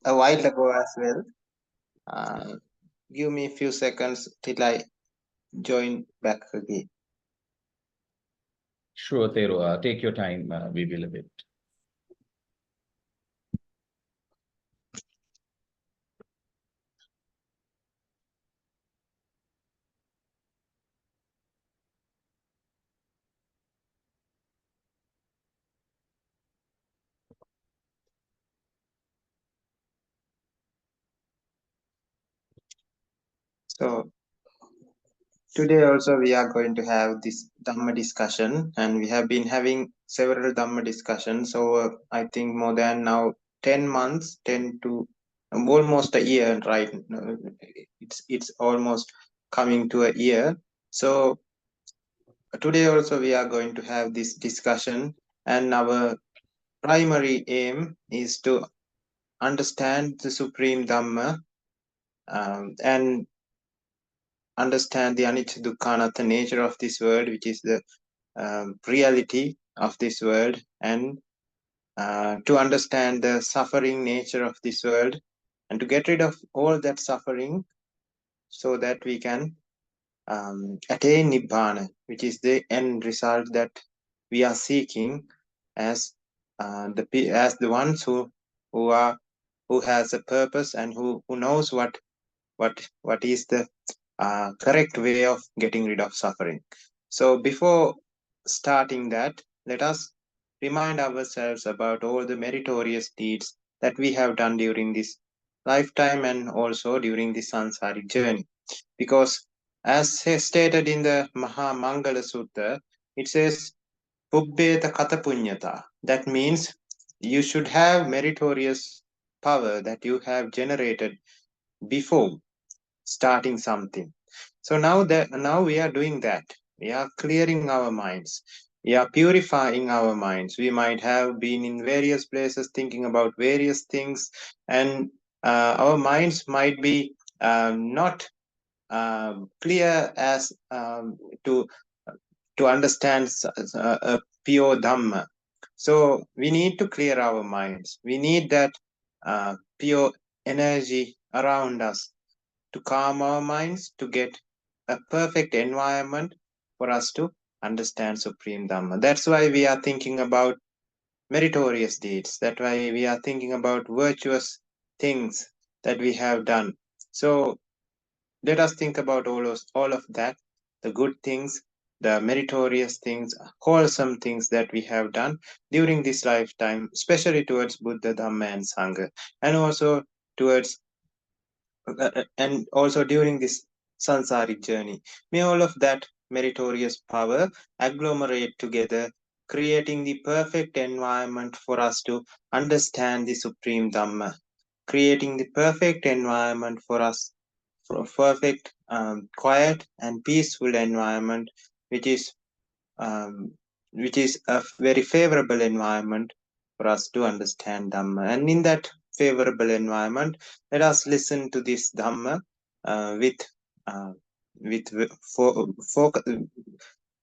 a while ago as well. Give me a few seconds till I join back again. Sure, Thero. Take your time. We will a bit. So today also we are going to have this Dhamma discussion, and we have been having several Dhamma discussions over, I think, more than now 10 months, 10 to almost a year, right? It's almost coming to a year. So today also we are going to have this discussion, and our primary aim is to understand the Supreme Dhamma, and understand the anicca dukkha anatta nature of this world, which is the reality of this world, and to understand the suffering nature of this world, and to get rid of all that suffering so that we can attain nibbana, which is the end result that we are seeking as the ones who has a purpose, and who knows what is the correct way of getting rid of suffering. So before starting that, let us remind ourselves about all the meritorious deeds that we have done during this lifetime and also during the samsaric journey. Because as stated in the Maha Mangala Sutta, it says, Pubbeta Kata Punyata. That means you should have meritorious power that you have generated before starting something. So now we are doing that. We are clearing our minds. We are purifying our minds. We might have been in various places thinking about various things, and our minds might be not clear as to understand a pure Dhamma. So we need to clear our minds. We need that pure energy around us to calm our minds, to get a perfect environment for us to understand Supreme Dhamma. That's why we are thinking about meritorious deeds. That's why we are thinking about virtuous things that we have done. So let us think about all of that, the good things, the meritorious things, wholesome things that we have done during this lifetime, especially towards Buddha, Dhamma, and Sangha, and also towards and also during this sansaric journey. May all of that meritorious power agglomerate together, creating the perfect environment for us to understand the Supreme Dhamma, creating the perfect environment for us, for a perfect, quiet and peaceful environment, which is um, a very favorable environment for us to understand Dhamma. And in that favorable environment, let us listen to this Dhamma uh, focus.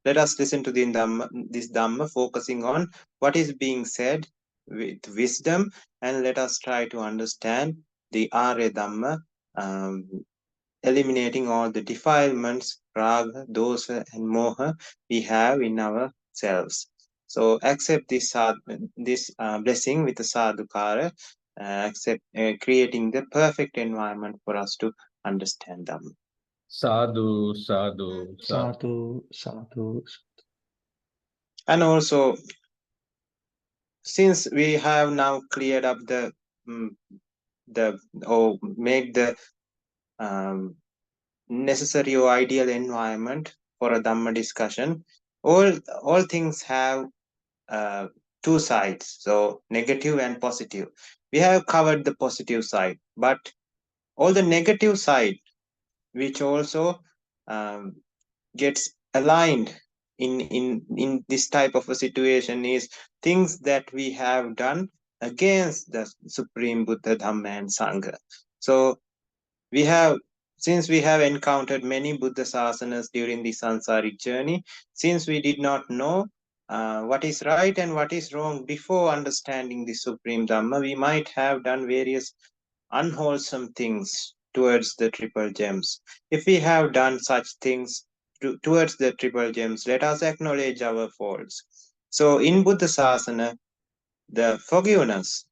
Let us listen to this Dhamma, focusing on what is being said with wisdom, and let us try to understand the Arya Dhamma, eliminating all the defilements, raga, dosa, and moha we have in ourselves. So accept this blessing with the sadhukara, creating the perfect environment for us to understand them. Sadhu, sadhu, Sadhu, sadhu. And also, since we have now cleared up or make the necessary or ideal environment for a Dhamma discussion, all things have two sides, so negative and positive. We have covered the positive side, but all the negative side, which also gets aligned in this type of a situation, is things that we have done against the Supreme Buddha, Dhamma, and Sangha. So we have, since we have encountered many Buddha sasanas during the sansaric journey, since we did not know what is right and what is wrong before understanding the Supreme Dhamma, we might have done various unwholesome things towards the triple gems. If we have done such things towards the triple gems, let us acknowledge our faults. So in Buddha Sasana, the forgiveness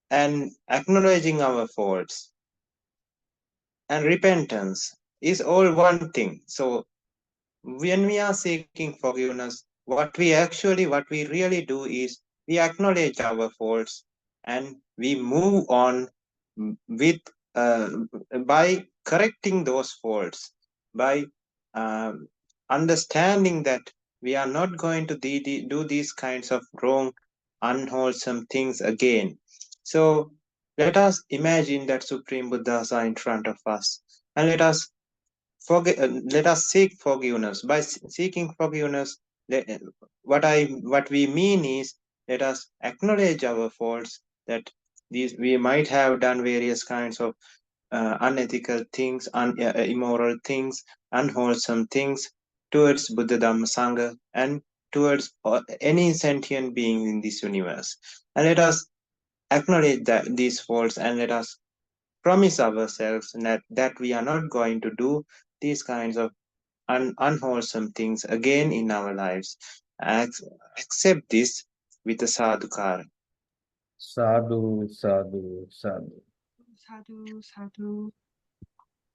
and acknowledging our faults and repentance is all one thing. So when we are seeking forgiveness, what we really do is we acknowledge our faults and we move on with by correcting those faults, by uh, understanding that we are not going to do these kinds of wrong, unwholesome things again. So let us imagine that Supreme Buddhas are in front of us, and let us seek forgiveness. By seeking forgiveness, what we mean is, let us acknowledge our faults, that we might have done various kinds of unethical things, immoral things, unwholesome things towards Buddha Dhamma Sangha and towards any sentient being in this universe. And let us acknowledge these faults, and let us promise ourselves that we are not going to do these kinds of unwholesome things again in our lives. Accept this with a sadhukara. Sadhu, sadhu, sadhu. Sadhu, sadhu.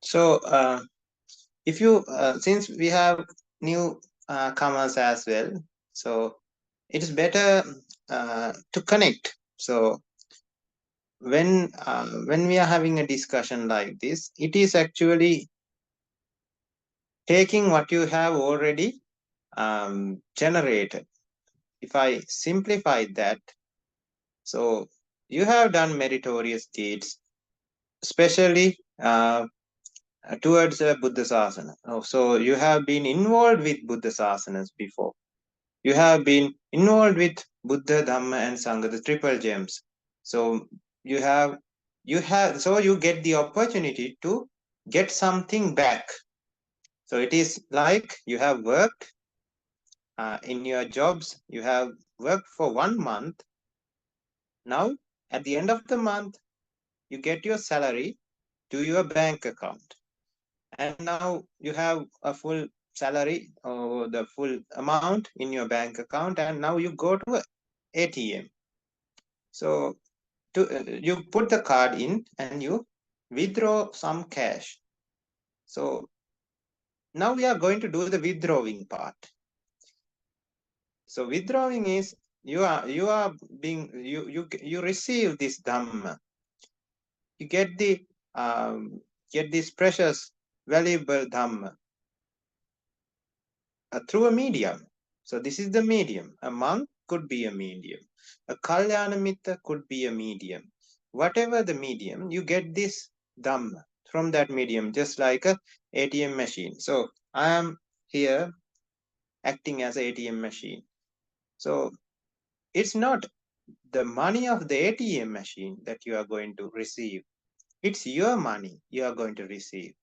So, if you, since we have new comers as well, so it is better to connect. So, when we are having a discussion like this, it is actually taking what you have already generated. If I simplify that, so you have done meritorious deeds, especially towards Buddha Sasana. So you have been involved with Buddha Sasanas before. You have been involved with Buddha, Dhamma, and Sangha, the triple gems. So you get the opportunity to get something back. So it is like you have worked in your jobs. You have worked for 1 month. Now, at the end of the month, you get your salary to your bank account. And now you have a full salary or the full amount in your bank account, and now you go to ATM. So you put the card in and you withdraw some cash. So now we are going to do the withdrawing part. So withdrawing is you receive this Dhamma. You get this precious, valuable Dhamma through a medium. So this is the medium. A monk could be a medium. A Kalyana Mitta could be a medium. Whatever the medium, you get this Dhamma from that medium, just like a ATM machine. So I am here acting as an ATM machine. So it's not the money of the ATM machine that you are going to receive. It's your money you are going to receive.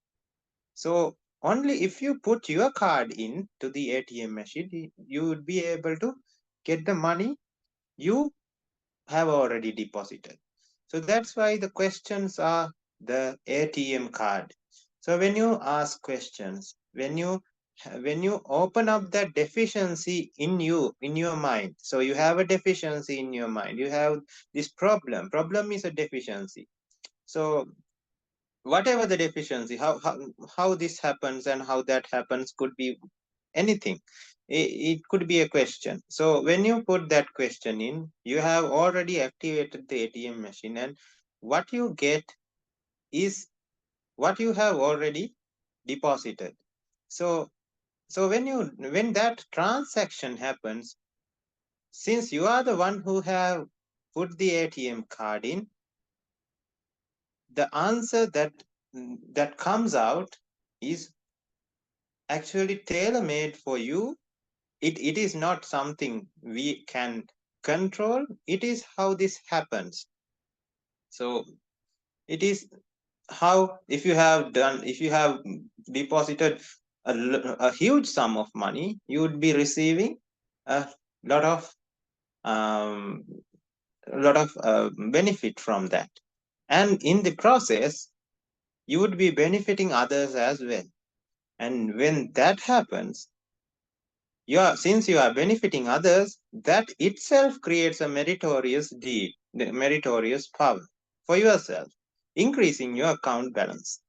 So only if you put your card in to the ATM machine, you would be able to get the money you have already deposited. So that's why the questions are the ATM card. So when you ask questions, when you open up that deficiency in your mind, so you have a deficiency in your mind, you have this problem is a deficiency. So whatever the deficiency, how this happens and how that happens could be anything. It could be a question. So when you put that question in, you have already activated the ATM machine, and what you get is what you have already deposited. So when that transaction happens, since you are the one who have put the ATM card in, the answer that comes out is actually tailor-made for you. It is not something we can control. It is how this happens. So it is how, if you have deposited a huge sum of money, you would be receiving a lot of benefit from that. And in the process, you would be benefiting others as well. And when that happens, since you are benefiting others, that itself creates a meritorious deed, the meritorious power for yourself, increasing your account balance.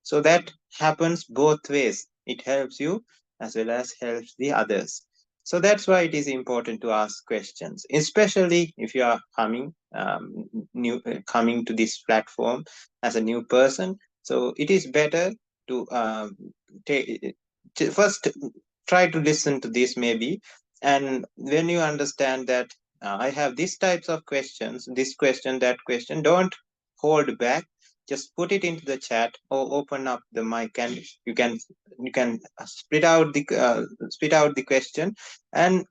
So that happens both ways. It helps you as well as helps the others. So that's why it is important to ask questions, especially if you are coming to this platform as a new person. So it is better to first try to listen to this maybe, and when you understand that I have these types of questions, this question, that question, don't hold back. Just put it into the chat or open up the mic, and you can spit out the question, and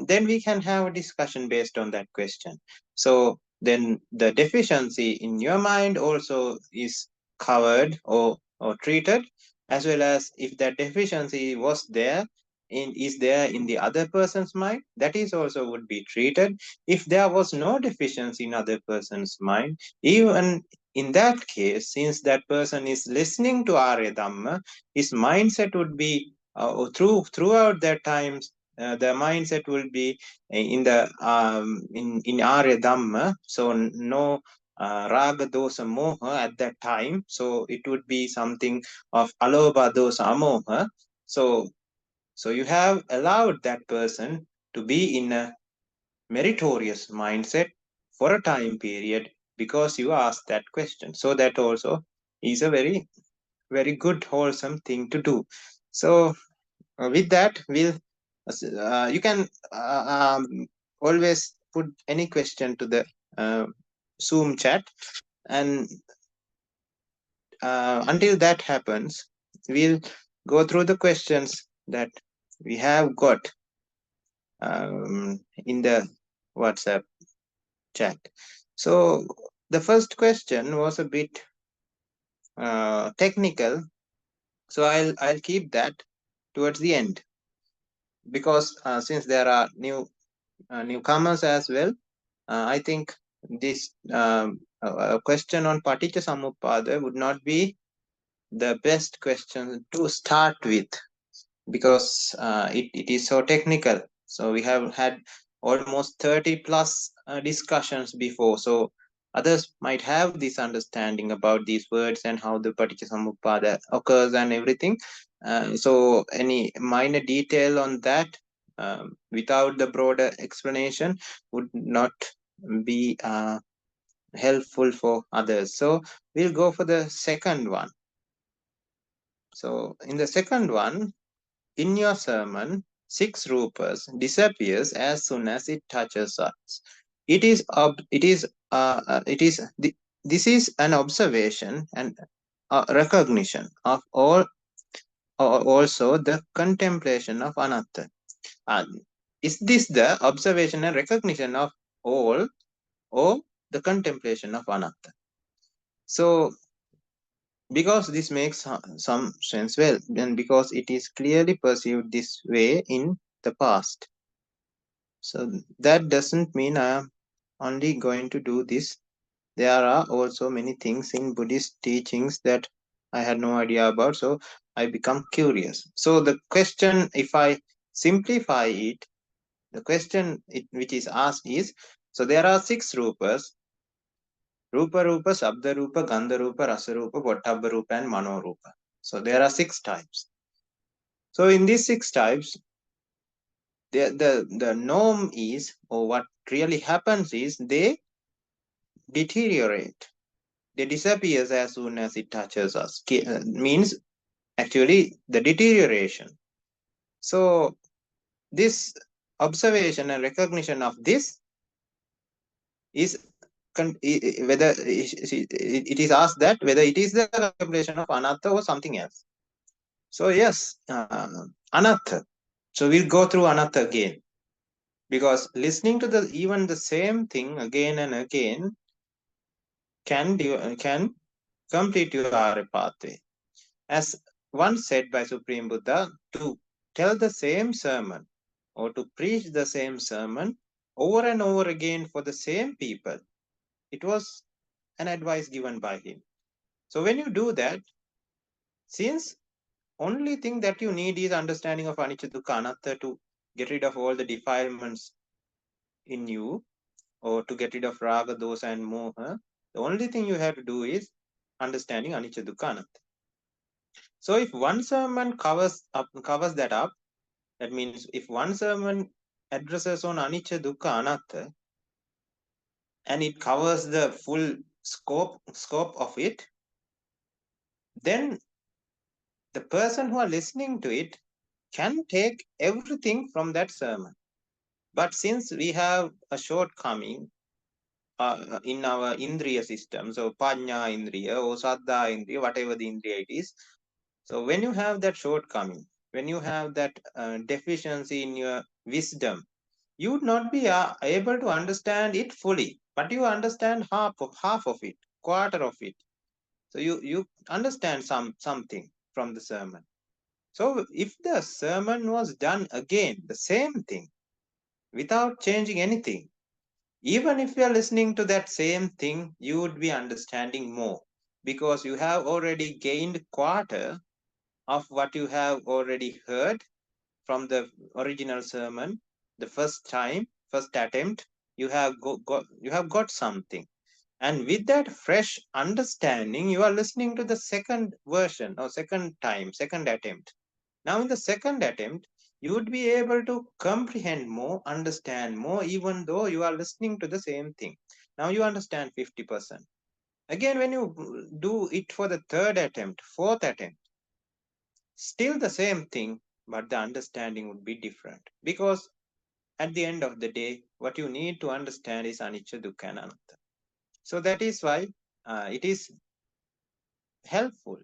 then we can have a discussion based on that question. So then the deficiency in your mind also is covered or treated, as well as if that deficiency was there is there in the other person's mind, that is also would be treated. If there was no deficiency in other person's mind, even in that case, since that person is listening to Arya Dhamma, his mindset would be throughout their times. The mindset will be in the in Arya Dhamma, so no raga dosa moha at that time. So it would be something of alobha dosa amoha. So you have allowed that person to be in a meritorious mindset for a time period because you asked that question. So that also is a very, very good, wholesome thing to do. So with that, you can always put any question to the Zoom chat, and until that happens, we'll go through the questions that we have got in the WhatsApp chat. So the first question was a bit technical, so I'll keep that towards the end, because since there are newcomers as well, I think this question on Paticca Samuppada would not be the best question to start with, because it is so technical. So we have had almost 30 plus discussions before, so others might have this understanding about these words and how the Paticca Samuppada occurs and everything. So any minor detail on that without the broader explanation would not be helpful for others. So we'll go for the second one. So in the second one, in your sermon, 6 rupas disappears as soon as it touches us. This is an observation and recognition of all, also the contemplation of anatta. Is this the observation and recognition of all, or the contemplation of anatta? So because this makes some sense, well, and because it is clearly perceived this way in the past. So that doesn't mean I am only going to do this. There are also many things in Buddhist teachings that I had no idea about, so I become curious. So the question, if I simplify it, the question which is asked is, so there are 6 rupas: Rupa Rupa, Sabda Rupa, Gandha Rupa, Rasa Rupa, Pottabha Rupa, and Mano Rupa. So there are 6 types. So in these 6 types, the norm is, or what really happens is, they deteriorate. They disappears as soon as it touches us. Means actually the deterioration. So this observation and recognition of this is whether it is asked that whether it is the contemplation of anatta or something else. So yes, anatta. So we'll go through anatta again, because listening to even the same thing again and again can complete your Arya pathway. As once said by Supreme Buddha, to tell the same sermon or to preach the same sermon over and over again for the same people, it was an advice given by him. So when you do that, since only thing that you need is understanding of anicca, dukkha, anatta to get rid of all the defilements in you, or to get rid of raga, dosa, and moha, the only thing you have to do is understanding anicca, dukkha, anatta. So if one sermon covers that up, that means if one sermon addresses on anicca, dukkha, anatta, and it covers the full scope of it, then the person who are listening to it can take everything from that sermon. But since we have a shortcoming in our indriya system, so panya indriya or saddha indriya, whatever the indriya it is, so when you have that shortcoming, when you have that deficiency in your wisdom, you would not be able to understand it fully, but you understand half of it, quarter of it. So you understand something from the sermon. So if the sermon was done again, the same thing, without changing anything, even if you are listening to that same thing, you would be understanding more, because you have already gained quarter of what you have already heard from the original sermon. The first attempt, you have got something. And with that fresh understanding, you are listening to the second version or second attempt. Now, in the second attempt, you would be able to comprehend more, understand more, even though you are listening to the same thing. Now you understand 50%. Again, when you do it for the third attempt, fourth attempt, still the same thing, but the understanding would be different. Because at the end of the day, what you need to understand is anicca, dukkha, and anatta. So that is why it is helpful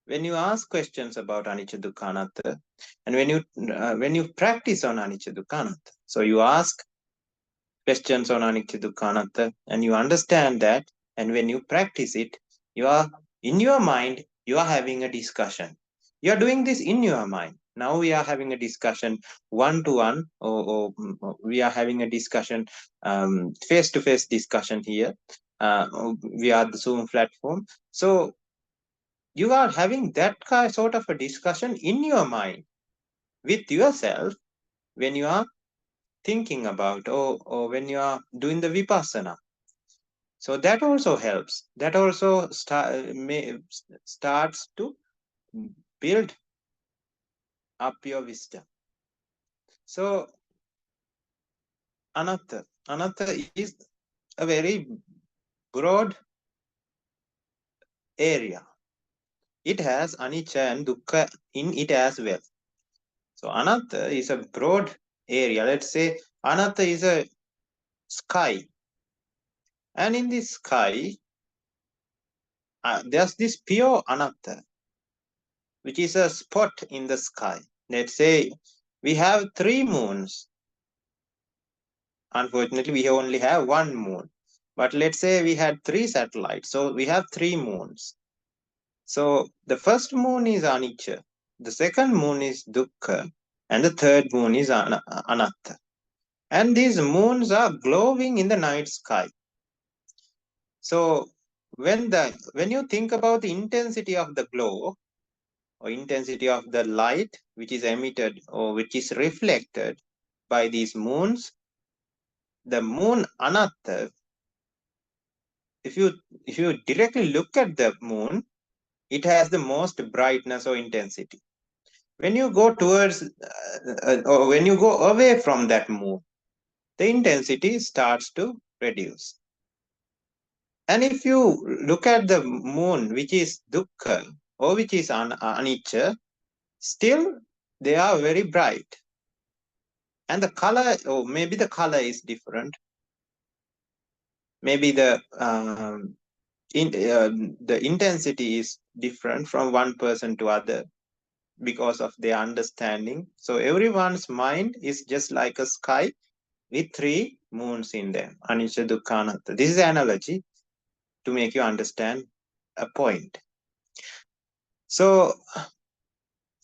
when you ask questions about anicca, dukkha, anatta, and when you practice on anicca, dukkha, anatta. So you ask questions on anicca, dukkha, anatta, and you understand that, and when you practice it, you are in your mind, you are having a discussion. You are doing this in your mind. Now we are having a discussion one-to-one, or we are having a discussion, face-to-face discussion here via the Zoom platform. So you are having that sort of a discussion in your mind with yourself when you are thinking about, or when you are doing the vipassana. So that also helps. That also starts to build up your wisdom. So anatta is a very broad area. It has anicca and dukkha in it as well. So anatta is a broad area. Let's say anatta is a sky, and in this sky there's this pure anatta, which is a spot in the sky. Let's say we have 3 moons. Unfortunately, we only have 1 moon. But let's say we had 3 satellites. So we have 3 moons. So the first moon is anicca, the second moon is dukkha, and the third moon is anatta. And these moons are glowing in the night sky. So when you think about the intensity of the glow, or intensity of the light which is emitted or which is reflected by these moons, the moon anatta, if you directly look at the moon, it has the most brightness or intensity. When you go towards or when you go away from that moon, the intensity starts to reduce. And if you look at the moon which is dukkha or which is anicca, still they are very bright. And the color, or maybe the color is different. Maybe the intensity is different from one person to other because of their understanding. So everyone's mind is just like a sky with 3 moons in them. Anicca, dukkha, anatta. This is an analogy to make you understand a point. So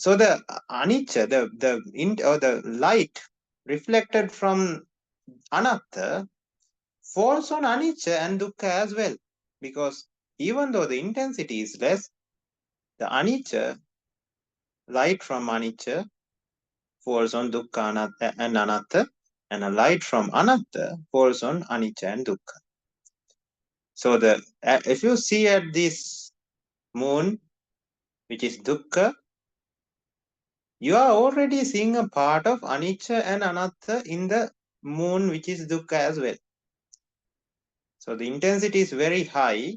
the anicca, the light reflected from anatta falls on anicca and dukkha as well. because even though the intensity is less, the anicca, light from anicca, falls on dukkha and anatta, and a light from anatta falls on anicca and dukkha. So if you see at this moon, which is dukkha, you are already seeing a part of anicca and anatta in the moon, which is dukkha as well. So the intensity is very high.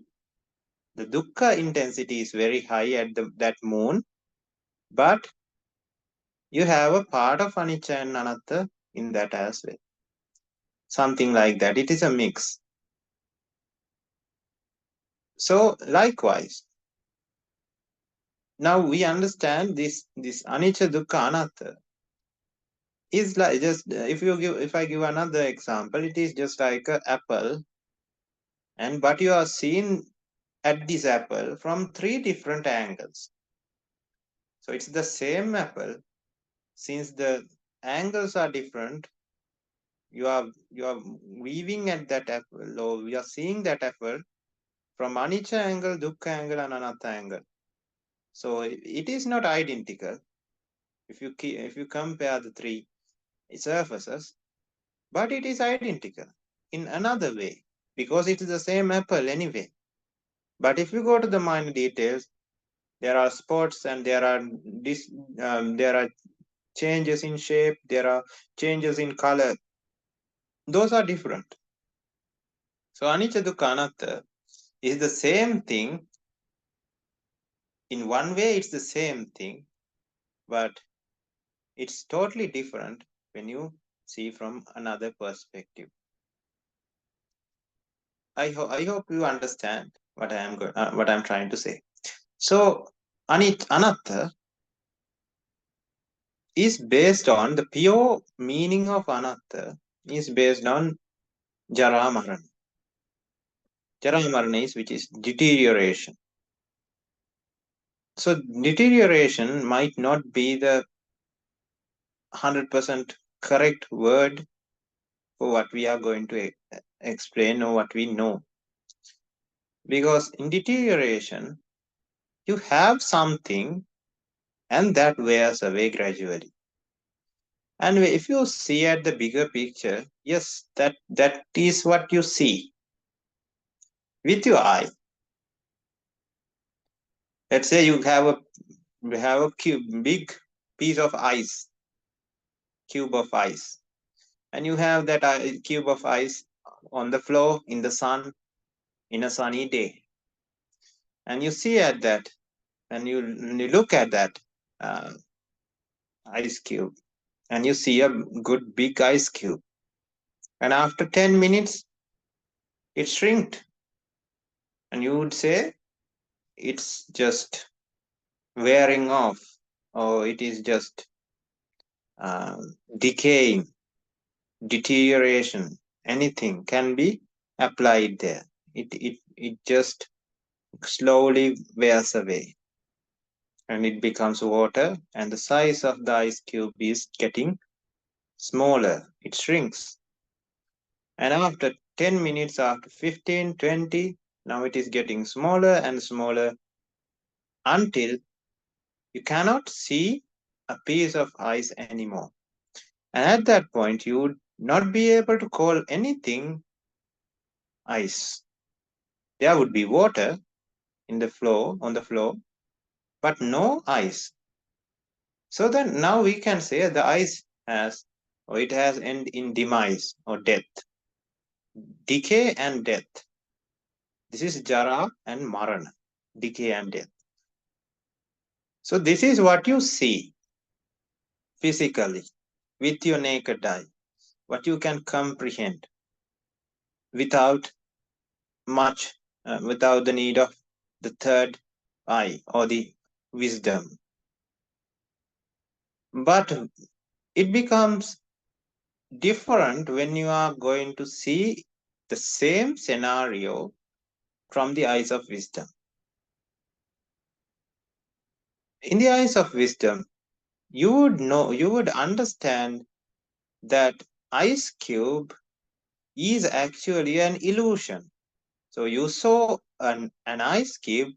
The dukkha intensity is very high at that moon, but you have a part of anicca and anatta in that as well. Something like that. It is a mix. So likewise, now we understand this anicca, dukkha, anatta is like just if I give another example, it is just like an apple, and but you are seeing at this apple from 3 different angles. So it's the same apple. Since the angles are different, you are weaving at that apple, or we are seeing that apple from anicca angle, dukkha angle, and anatta angle. So it is not identical if you compare the 3 surfaces, but it is identical in another way because it is the same apple anyway. But if you go to the minor details, there are spots and there are changes in shape, there are changes in color. Those are different. So anicca, dukkha, anatta is the same thing. In one way, it's the same thing, but it's totally different when you see from another perspective. I hope you understand what I'm trying to say. So anatta is based on the pure meaning of anatta is based on jara marana. Jara marana is which is deterioration. So deterioration might not be the 100% correct word for what we are going to explain or what we know. Because in deterioration, you have something and that wears away gradually. And if you see at the bigger picture, yes, that is what you see with your eye. Let's say you have a big piece of ice, cube of ice, and you have that cube of ice on the floor in the sun in a sunny day, and you see at that, and you look at that ice cube, and you see a good big ice cube, and after 10 minutes it shrinked, and you would say it's just wearing off, or it is just decaying, deterioration. Anything can be applied there. It just slowly wears away, and it becomes water, and the size of the ice cube is getting smaller. It shrinks, and after 10 minutes, after 15, 20, now it is getting smaller and smaller until you cannot see a piece of ice anymore. And at that point, you would not be able to call anything ice. There would be water on the floor, but no ice. So then now we can say the ice has end in demise or death, decay and death. This is jara and marana, decay and death. So this is what you see physically with your naked eye, what you can comprehend without the need of the third eye or the wisdom. But it becomes different when you are going to see the same scenario from the eyes of wisdom. In the eyes of wisdom, you would understand that ice cube is actually an illusion. So you saw an ice cube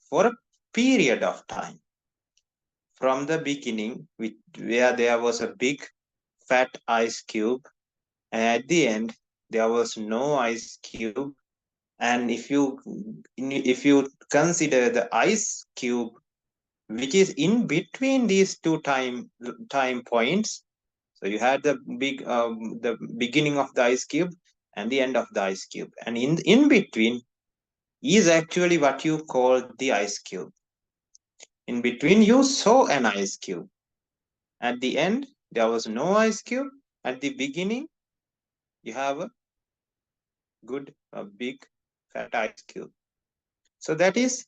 for a period of time. From the beginning, where there was a big fat ice cube, and at the end there was no ice cube. And if you consider the ice cube which is in between these two time points, so you had the beginning of the ice cube and the end of the ice cube, and in between is actually what you call the ice cube. In between you saw an ice cube. At the end there was no ice cube. At the beginning you have a big fat ice cube. So that is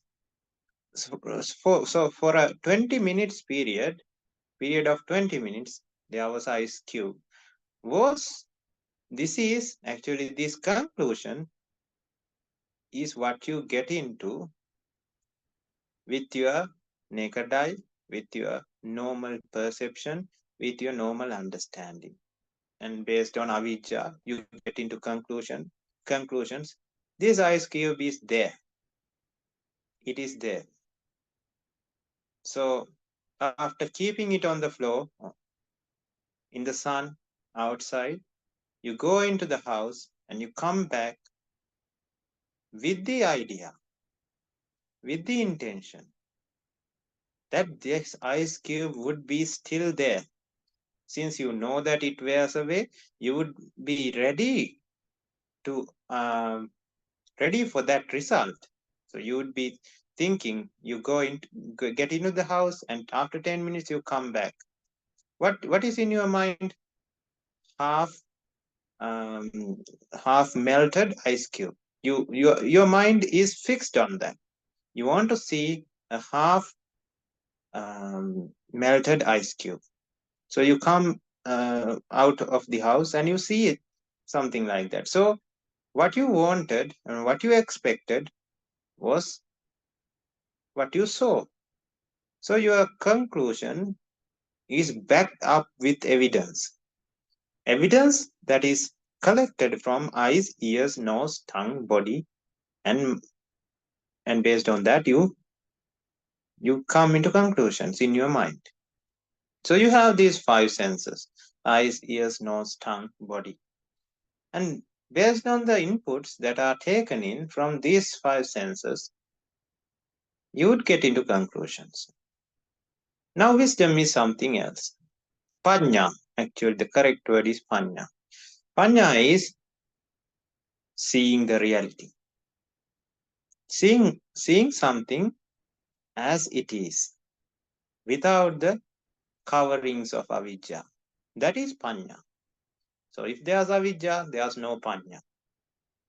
for a 20 minutes period of 20 minutes there was ice cube. This conclusion is what you get into with your naked eye, with your normal perception, with your normal understanding. And based on avijja, you get into conclusions. This ice cube is there. It is there. So after keeping it on the floor, in the sun, outside, you go into the house and you come back with the idea, with the intention that this ice cube would be still there. Since you know that it wears away, you would be ready for that result. So you would be thinking, you get into the house, and after 10 minutes you come back. What is in your mind? Half melted ice cube. Your mind is fixed on that. You want to see a half melted ice cube. So you come out of the house and you see it, something like that. So what you wanted and what you expected was what you saw. So your conclusion is backed up with evidence. Evidence that is collected from eyes, ears, nose, tongue, body, and based on that you come into conclusions in your mind. So you have these 5 senses: eyes, ears, nose, tongue, body. And based on the inputs that are taken in from these 5 senses, you would get into conclusions. Now wisdom is something else. Panya, actually the correct word is panya. Panya is seeing the reality. Seeing something as it is, without the coverings of avijja. That is panya. So if there's avijja, there's no panya.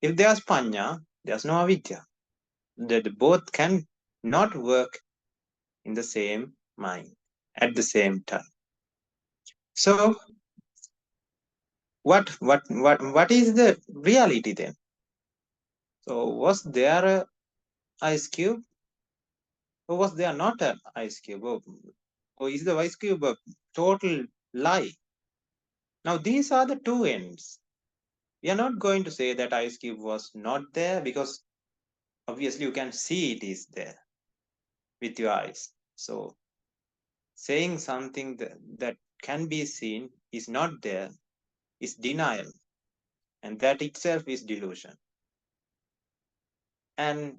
If there's panya, there's no avijja. That both can not work in the same mind at the same time. So what is the reality then? So was there a ice cube, or was there not an ice cube? Or is the ice cube a total lie? Now these are the two ends. We are not going to say that ice cube was not there, because obviously you can see it is there with your eyes. So saying something that can be seen is not there is denial, and that itself is delusion. And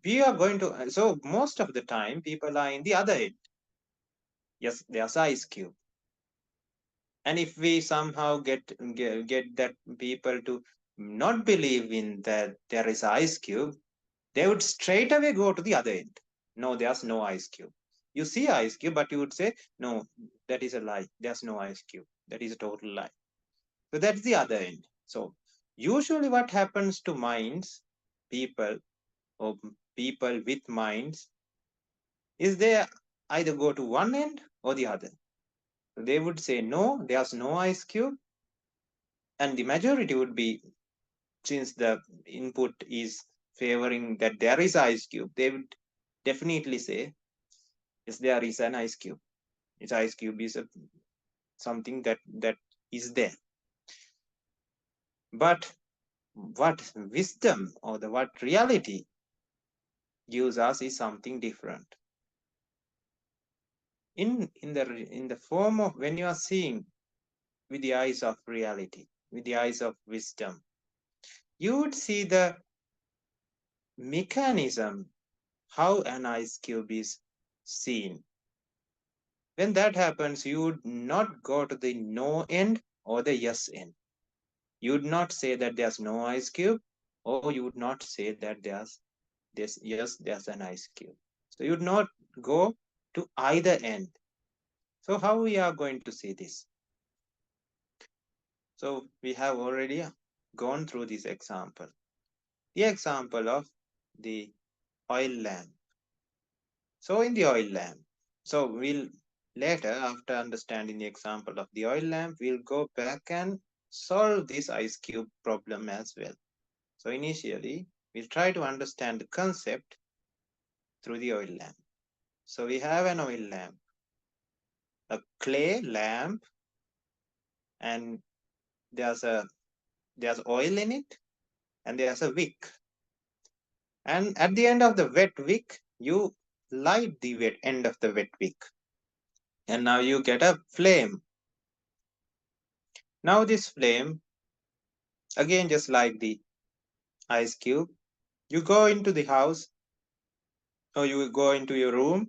we are going to, so most of the time people are in the other end. Yes, there's ice cube. And if we somehow get that people to not believe in that there is ice cube, they would straight away go to the other end. No, there's no ice cube. You see ice cube, but you would say, no, that is a lie. There's no ice cube. That is a total lie. So that's the other end. So usually what happens to minds, people with minds, is they either go to one end or the other. So they would say, no, there's no ice cube. And the majority would be, since the input is favoring that there is ice cube, they would definitely say, yes, there is an ice cube. This ice cube is something that is there. But what wisdom or what reality gives us is something different. In the form of when you are seeing with the eyes of reality, with the eyes of wisdom, you would see the mechanism how an ice cube is seen. When that happens, you would not go to the no end or the yes end. You would not say that there's no ice cube, or you would not say that there's an ice cube. So you would not go to either end. So how we are going to see this? So we have already gone through this example. The example of the oil lamp. So in the oil lamp, so we'll later, after understanding the example of the oil lamp, we'll go back and solve this ice cube problem as well. So initially, we'll try to understand the concept through the oil lamp. So we have an oil lamp, a clay lamp, and there's oil in it, and there's a wick. And at the end of the wet wick, you light the end of the wet wick. And now you get a flame. Now this flame, again just like the ice cube, you go into the house, or you go into your room,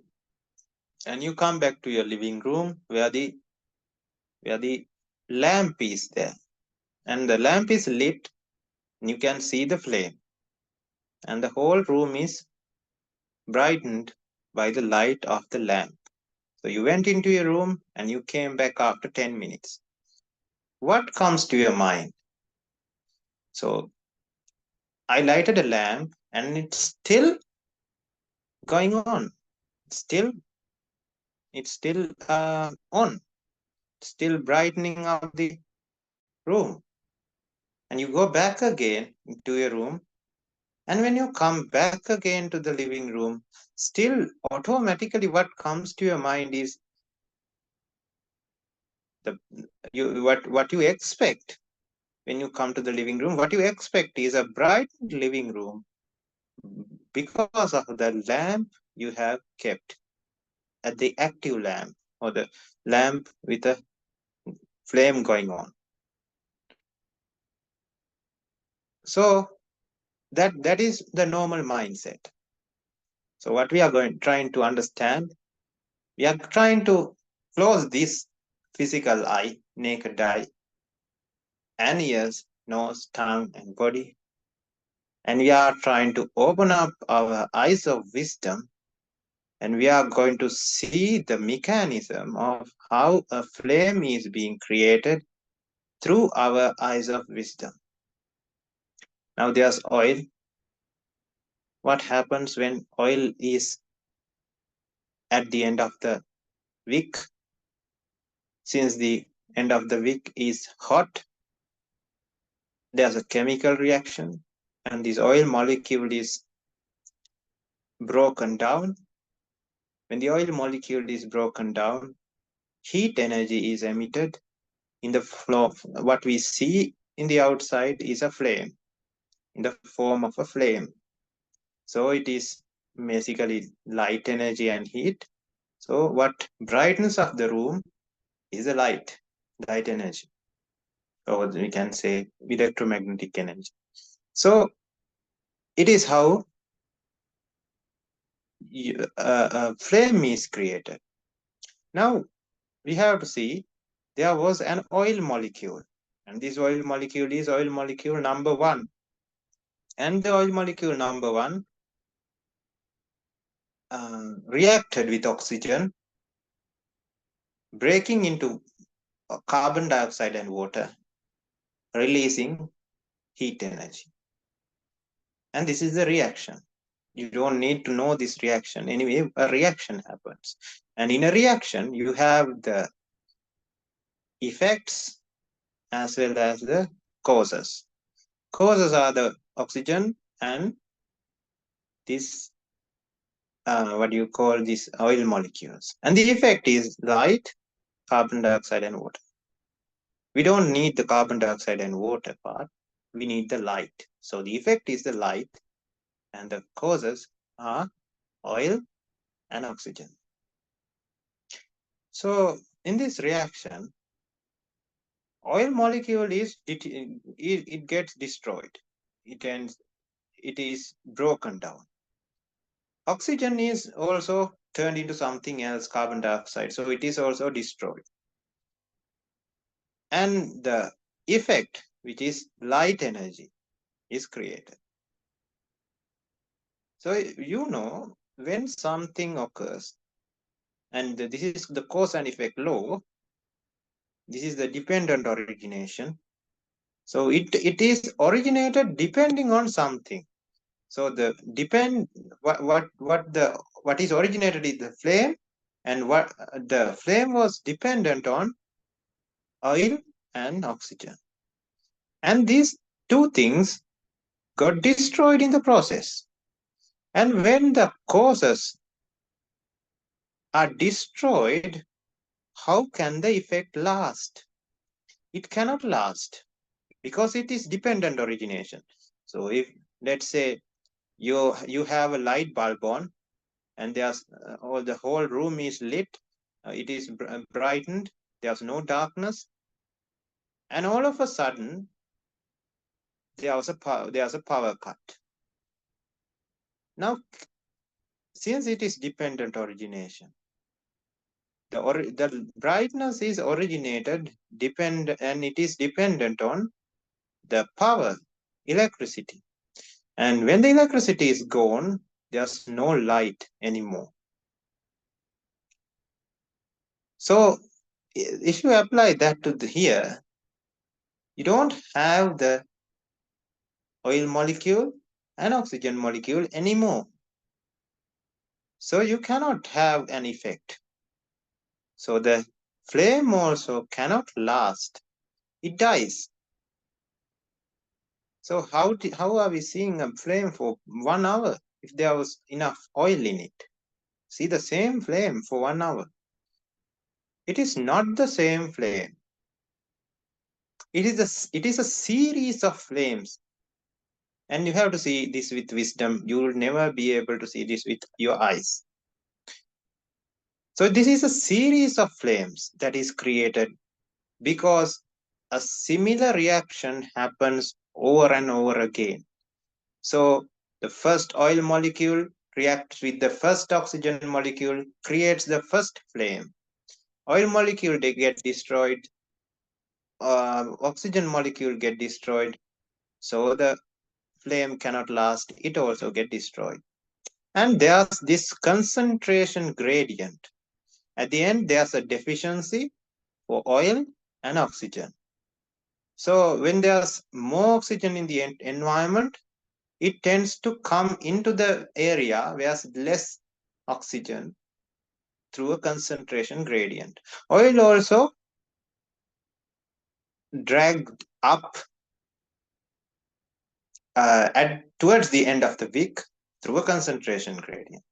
and you come back to your living room where the lamp is there. And the lamp is lit, and you can see the flame. And the whole room is brightened by the light of the lamp. So you went into your room and you came back after 10 minutes. What comes to your mind? So I lighted a lamp and it's still going on. It's still on. Still brightening up the room. And you go back again to your room. And when you come back again to the living room, still automatically what comes to your mind is what you expect. When you come to the living room, what you expect is a bright living room because of the lamp you have kept at the active lamp, or the lamp with a flame going on. So that is the normal mindset. So what we are trying to understand, we are trying to close this physical eye, naked eye, and ears, nose, tongue, and body. And we are trying to open up our eyes of wisdom, and we are going to see the mechanism of how a flame is being created through our eyes of wisdom. Now there's oil. What happens when oil is at the end of the wick? Since the end of the wick is hot, there's a chemical reaction, and this oil molecule is broken down. When the oil molecule is broken down, heat energy is emitted in the flow. What we see in the outside is a flame, in the form of a flame. So it is basically light energy and heat. So what brightens up the room is a light energy, or we can say electromagnetic energy. So it is how a flame is created. Now we have to see there was an oil molecule, and this oil molecule is oil molecule number 1. And the oil molecule number 1 reacted with oxygen, breaking into carbon dioxide and water, releasing heat energy. And this is the reaction. You don't need to know this reaction. Anyway, a reaction happens. And in a reaction, you have the effects as well as the causes. Causes are the oxygen and this, what you call these oil molecules. And the effect is light, carbon dioxide and water. We don't need the carbon dioxide and water part. We need the light. So the effect is the light and the causes are oil and oxygen. So in this reaction, oil molecule it gets destroyed. It is broken down. Oxygen is also turned into something else, carbon dioxide. So it is also destroyed. And the effect, which is light energy, is created. So you know, when something occurs, and this is the cause and effect law, this is the dependent origination. So it is originated depending on something. So the what is originated is the flame, and what the flame was dependent on oil and oxygen. And these two things got destroyed in the process. And when the causes are destroyed, how can the effect last? It cannot last because it is dependent origination. So if, let's say, you have a light bulb on, and there's the whole room is lit, it is brightened, there's no darkness, and all of a sudden there's a power cut. Now, since it is dependent origination, the brightness is originated and it is dependent on the power, electricity. And when the electricity is gone, there's no light anymore. So if you apply that to here, you don't have the oil molecule and oxygen molecule anymore. So you cannot have an effect. So the flame also cannot last. It dies. So how are we seeing a flame for 1 hour if there was enough oil in it? See the same flame for 1 hour. It is not the same flame. It is a series of flames. And you have to see this with wisdom. You will never be able to see this with your eyes. So this is a series of flames that is created because a similar reaction happens over and over again. So the first oil molecule reacts with the first oxygen molecule, creates the first flame. Oil molecule, they get destroyed. Oxygen molecule get destroyed. So the flame cannot last. It also get destroyed. And there's this concentration gradient. At the end, there's a deficiency for oil and oxygen. So when there's more oxygen in the environment, it tends to come into the area where there's less oxygen through a concentration gradient. Oil also dragged up towards the end of the wick through a concentration gradient.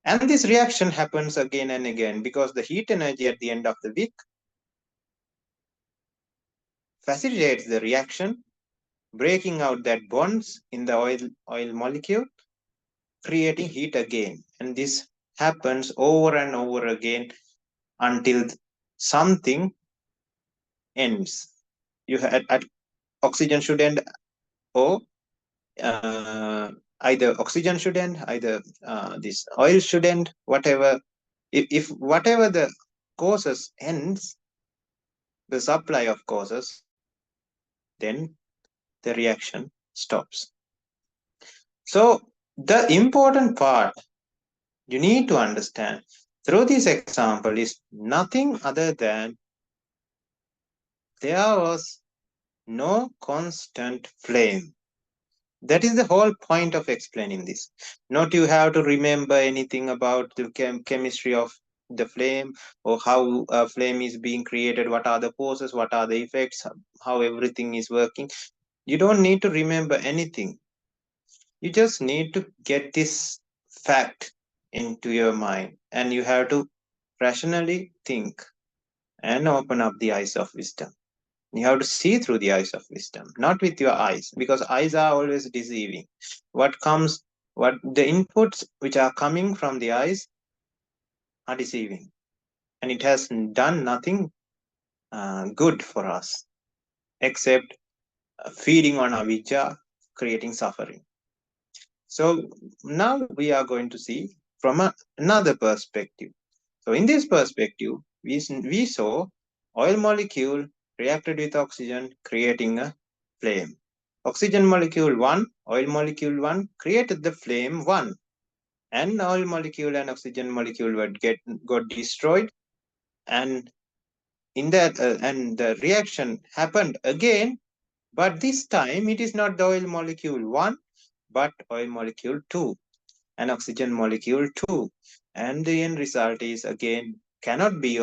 And this reaction happens again and again because the heat energy at the end of the wick facilitates the reaction, breaking out that bonds in the oil molecule, creating heat again. And this happens over and over again until something ends. You had oxygen should end, or either oxygen should end, either this oil should end, whatever. If whatever the causes ends, the supply of causes, then the reaction stops. So the important part you need to understand through this example is nothing other than there was no constant flame. That is the whole point of explaining this. Not you have to remember anything about the chemistry of the flame, or how a flame is being created, what are the causes, what are the effects, how everything is working. You don't need to remember anything. You just need to get this fact into your mind, and you have to rationally think and open up the eyes of wisdom. You have to see through the eyes of wisdom, not with your eyes, because eyes are always deceiving. What comes what the inputs which are coming from the eyes are deceiving, and it has done nothing good for us except feeding on avijja, creating suffering. So now we are going to see from another perspective. So in this perspective, we saw oil molecule reacted with oxygen, creating a flame. Oxygen molecule 1, oil molecule 1 created the flame 1, and oil molecule and oxygen molecule got destroyed, and in that and the reaction happened again, but this time it is not the oil molecule 1 but oil molecule 2 and oxygen molecule 2, and the end result is again cannot be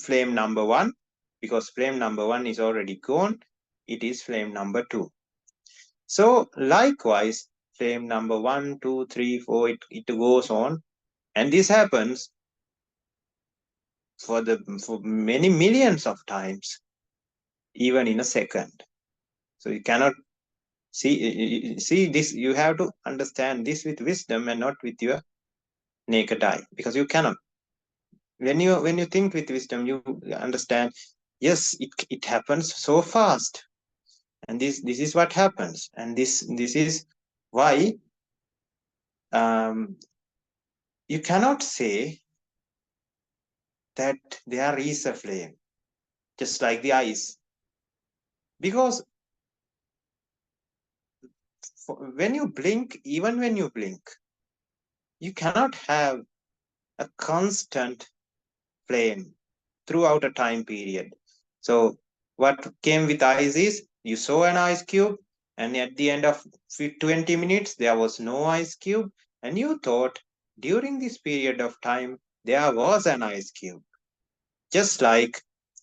flame number 1, because flame number 1 is already gone. It is flame number 2. So likewise, flame number 1, 2, 3, 4, it goes on, and this happens for many millions of times, even in a second. So you cannot see this. You have to understand this with wisdom and not with your naked eye, because you cannot. When you think with wisdom, you understand, yes, it happens so fast, and this is what happens, and this is why you cannot say that there is a flame just like the ice, because when you blink, even when you blink, you cannot have a constant flame throughout a time period. So what came with ice is, you saw an ice cube, and at the end of 20 minutes there was no ice cube, and you thought during this period of time there was an ice cube. Just like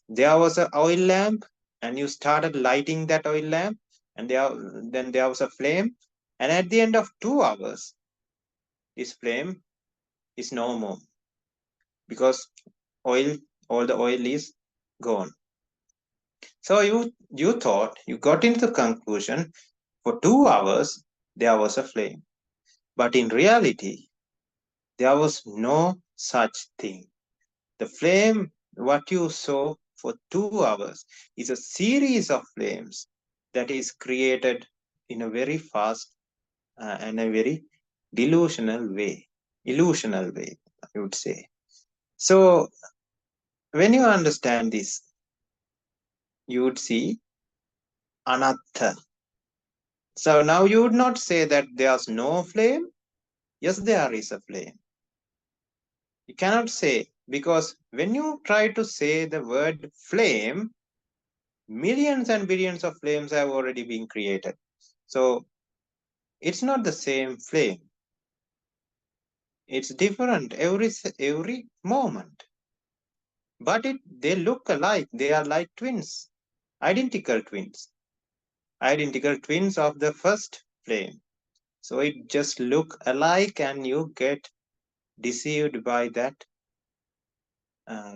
there was an oil lamp, and you started lighting that oil lamp, and then there was a flame, and at the end of 2 hours this flame is no more, because all the oil is gone. So you thought, you got into the conclusion, for 2 hours there was a flame, but in reality there was no such thing. The flame what you saw for 2 hours is a series of flames that is created in a very fast and a very illusional way, I would say. So when you understand this, you would see anatta. So now you would not say that there's no flame. Yes, there is a flame. You cannot say, because when you try to say the word flame, millions and billions of flames have already been created. So it's not the same flame. It's different every moment. But they look alike. They are like twins, identical twins of the first flame. So it just look alike, and you get deceived by that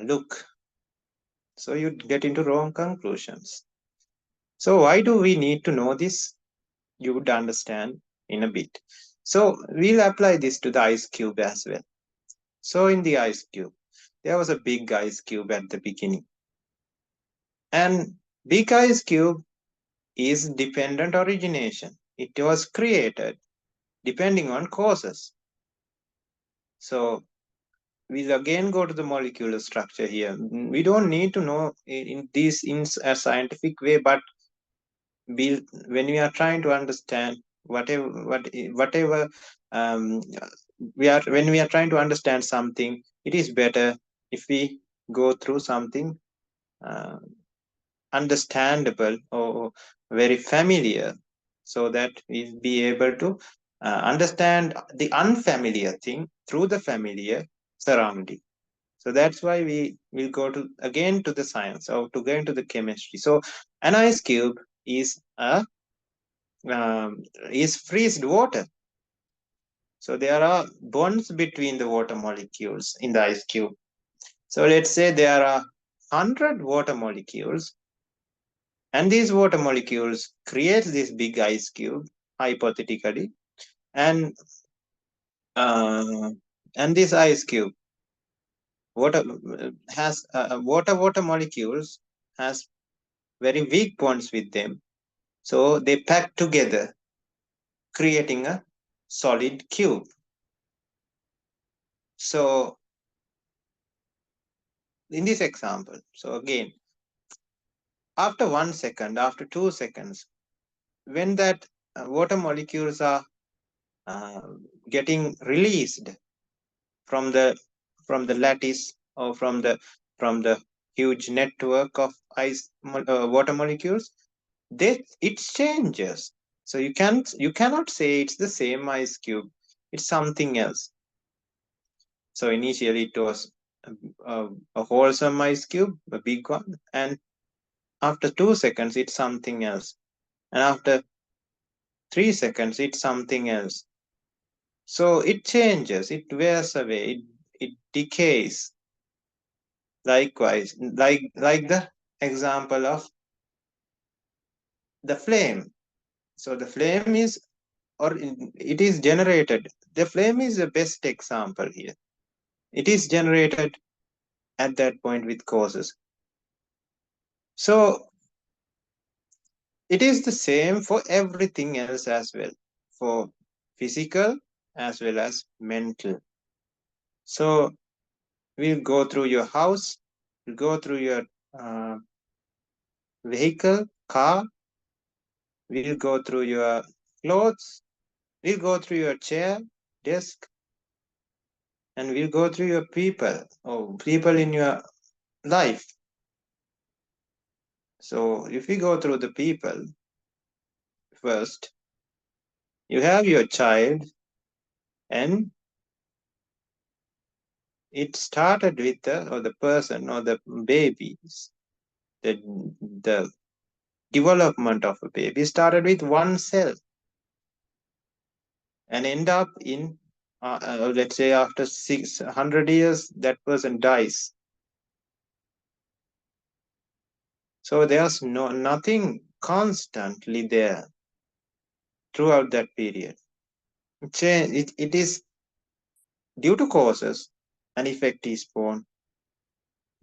look. So you get into wrong conclusions. So why do we need to know this? You would understand in a bit. So we'll apply this to the ice cube as well. So in the ice cube, there was a big ice cube at the beginning. And big ice cube is dependent origination. It was created depending on causes. So we'll again go to the molecular structure here. We don't need to know in a scientific way, but when we are trying to understand whatever when we are trying to understand something, it is better if we go through something understandable or very familiar, so that we'll be able to understand the unfamiliar thing through the familiar surrounding. So that's why we will go to again to the science, or to go into the chemistry. So an ice cube is freezed water. So there are bonds between the water molecules in the ice cube. So let's say there are 100 water molecules, and these water molecules create this big ice cube, hypothetically, and And this ice cube, water has water molecules has very weak bonds with them, so they pack together, creating a solid cube. So in this example, so again, after 1 second, after 2 seconds, when that water molecules are getting released from the lattice, or from the huge network of water molecules, it changes. So you cannot say it's the same ice cube, it's something else. So initially it was a wholesome ice cube, a big one, and after 2 seconds it's something else, and after 3 seconds it's something else. So it changes, it wears away, it decays. Likewise, like the example of the flame. So the flame is, or it is generated. The flame is the best example here. It is generated at that point with causes. So it is the same for everything else as well, for physical as well as mental. So we'll go through your house, we'll go through your vehicle, car, we'll go through your clothes, we'll go through your chair, desk, and we'll go through your people, or people in your life. So if we go through the people first, you have your child, and it started with the person or the babies. The development of a baby started with one cell and end up in, let's say, after 600 years, that person dies. So there's nothing constantly there throughout that period. It is due to causes, an effect is born,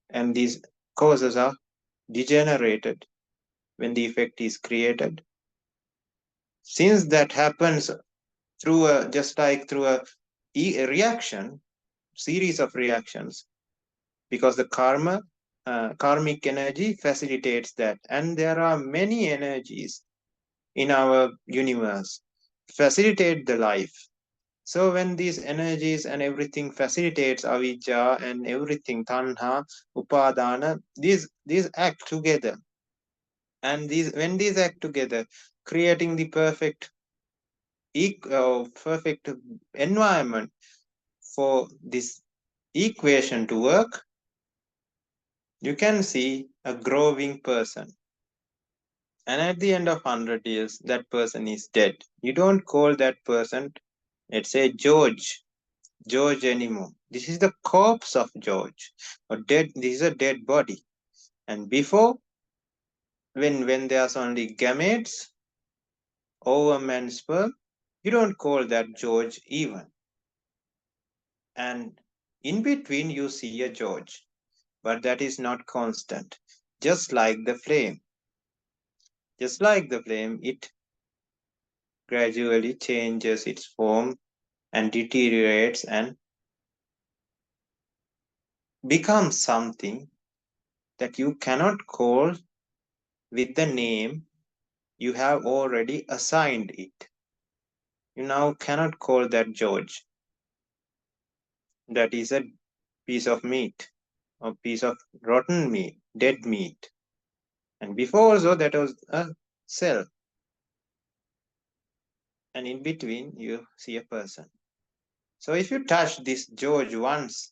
and these causes are degenerated when the effect is created. Since that happens through just like through a reaction, series of reactions, because the karmic energy facilitates that, and there are many energies in our universe facilitate the life. So when these energies and everything facilitates avijja and everything, tanha, upadana, these act together, and when these act together, creating the perfect environment for this equation to work, you can see a growing person. And at the end of 100 years, that person is dead. You don't call that person, let's say, George anymore. This is the corpse of George. Or dead. This is a dead body. And before, when there's only gametes, ovum and sperm, you don't call that George even. And in between, you see a George. But that is not constant. Just like the flame. Just like the flame, it gradually changes its form and deteriorates and becomes something that you cannot call with the name you have already assigned it. You now cannot call that George. That is a piece of meat, a piece of rotten meat, dead meat. And before also that was a cell. And in between you see a person. So if you touch this George once,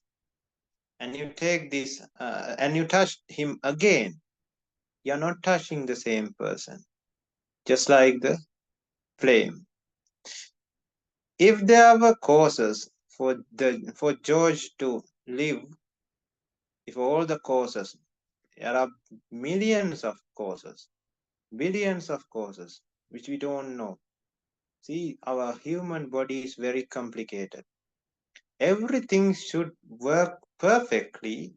and you take this and you touch him again, you're not touching the same person. Just like the flame. If there were causes for George to live, if all the causes, there are millions of causes, billions of causes, which we don't know. See, our human body is very complicated. everything should work perfectly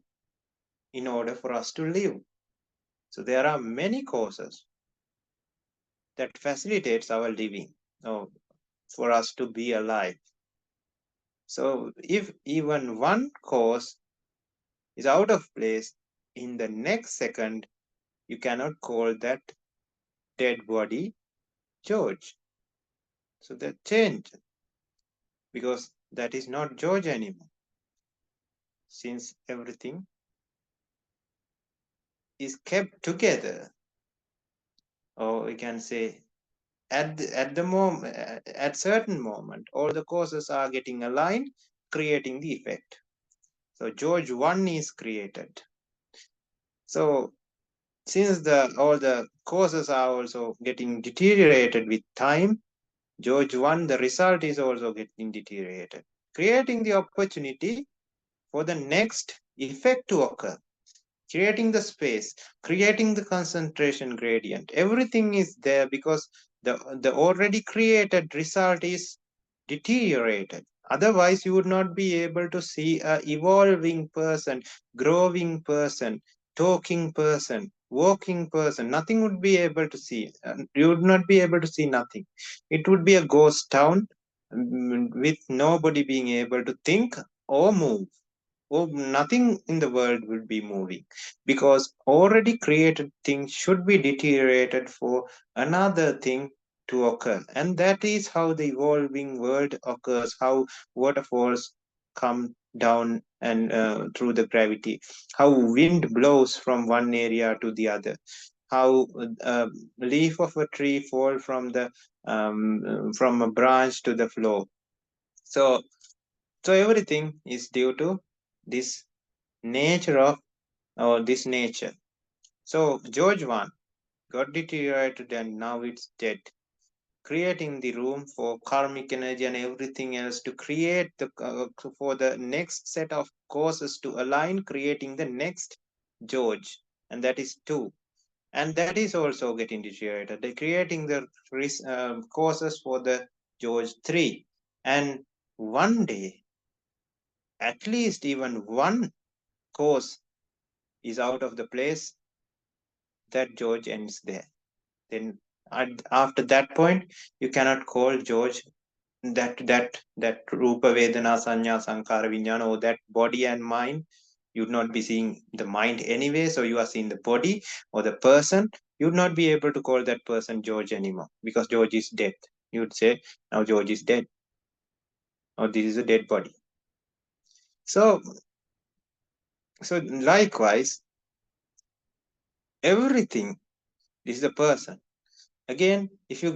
in order for us to live. So there are many causes that facilitates our living, or for us to be alive. So if even one cause is out of place, in the next second, you cannot call that dead body George. So that changed, because that is not George anymore, since everything is kept together, or we can say at the moment, at certain moment, all the causes are getting aligned, creating the effect. So George 1 is created. So since all the causes are also getting deteriorated with time, George 1, the result is also getting deteriorated, creating the opportunity for the next effect to occur, creating the space, creating the concentration gradient. Everything is there because the already created result is deteriorated. Otherwise, you would not be able to see a evolving person, growing person, talking person, walking person. Nothing would be able to see. You would not be able to see nothing. It would be a ghost town, with nobody being able to think or move. Oh, nothing in the world will be moving, because already created things should be deteriorated for another thing to occur. And that is how the evolving world occurs, how waterfalls come down and through the gravity, how wind blows from one area to the other, how a leaf of a tree fall from a branch to the floor. So everything is due to this nature of, or this nature. So George 1 got deteriorated and now it's dead, creating the room for karmic energy and everything else to create for the next set of causes to align, creating the next George, and that is 2. And that is also getting deteriorated. They're creating the causes for the George 3. And one day, at least even one cause is out of the place, that George ends there. Then after that point, you cannot call George that Rupa Vedana Sanya Sankara Vijnana, or that body and mind. You would not be seeing the mind anyway, so you are seeing the body or the person. You would not be able to call that person George anymore, because George is dead. You would say, now George is dead, or this is a dead body. So likewise, everything is the person. Again, if you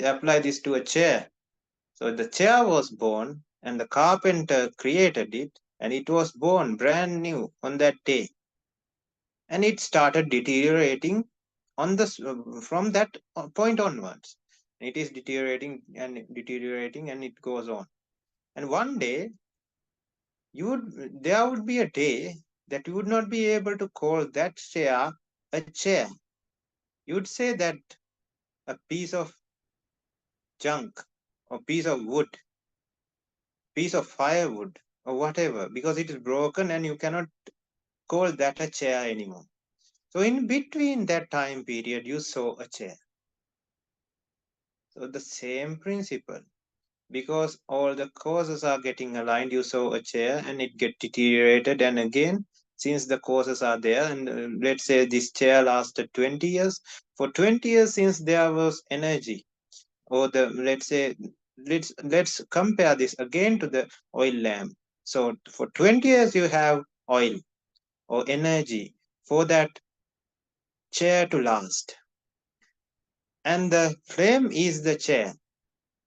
apply this to a chair, so the chair was born and the carpenter created it, and it was born brand new on that day, and it started deteriorating from that point onwards. It is deteriorating and it goes on, and one day there would be a day that you would not be able to call that chair a chair. You would say that a piece of junk, or piece of wood, piece of firewood, or whatever, because it is broken and you cannot call that a chair anymore. So in between that time period, you saw a chair. So the same principle, because all the causes are getting aligned, you saw a chair and it get deteriorated. And again, since the causes are there, and let's say this chair lasted 20 years, for 20 years, since there was energy, or let's compare this again to the oil lamp. So for 20 years, you have oil or energy for that chair to last, and the flame is the chair.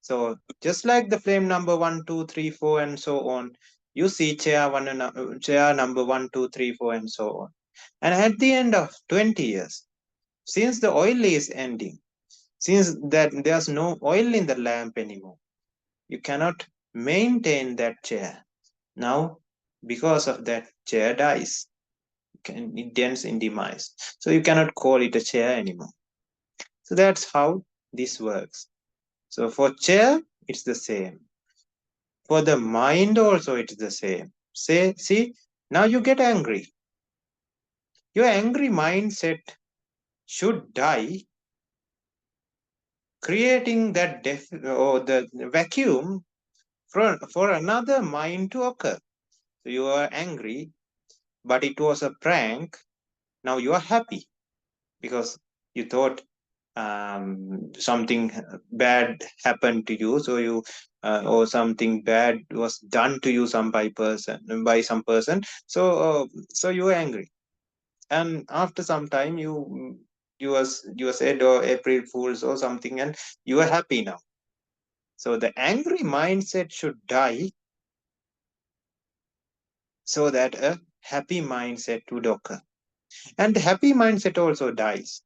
So just like the flame number 1, 2, 3, 4, and so on, you see chair number 1, 2, 3, 4, and so on. And at the end of 20 years, since the oil is ending, since that there's no oil in the lamp anymore, you cannot maintain that chair. Now, because of that, chair dies. It ends in demise. So you cannot call it a chair anymore. So that's how this works. So for chair, it's the same. For the mind also it is the same. See, now you get angry. Your angry mindset should die, creating that the vacuum for another mind to occur. So you are angry, but it was a prank. Now you are happy because you thought something bad happened to you, so you or something bad was done to you by some person. So you are angry, and after some time you said, or April Fools or something, and you are happy now. So the angry mindset should die so that a happy mindset would occur, and the happy mindset also dies.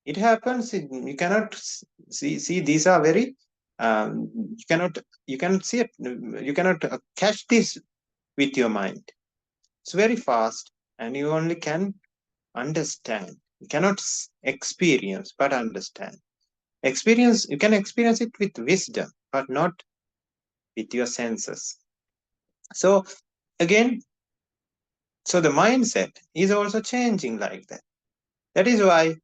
It happens. You cannot see. These are very. You cannot see it. You cannot catch this with your mind. It's very fast, and you only can understand. You cannot experience, but understand. Experience. You can experience it with wisdom, but not with your senses. So again, so the mindset is also changing like that. That is why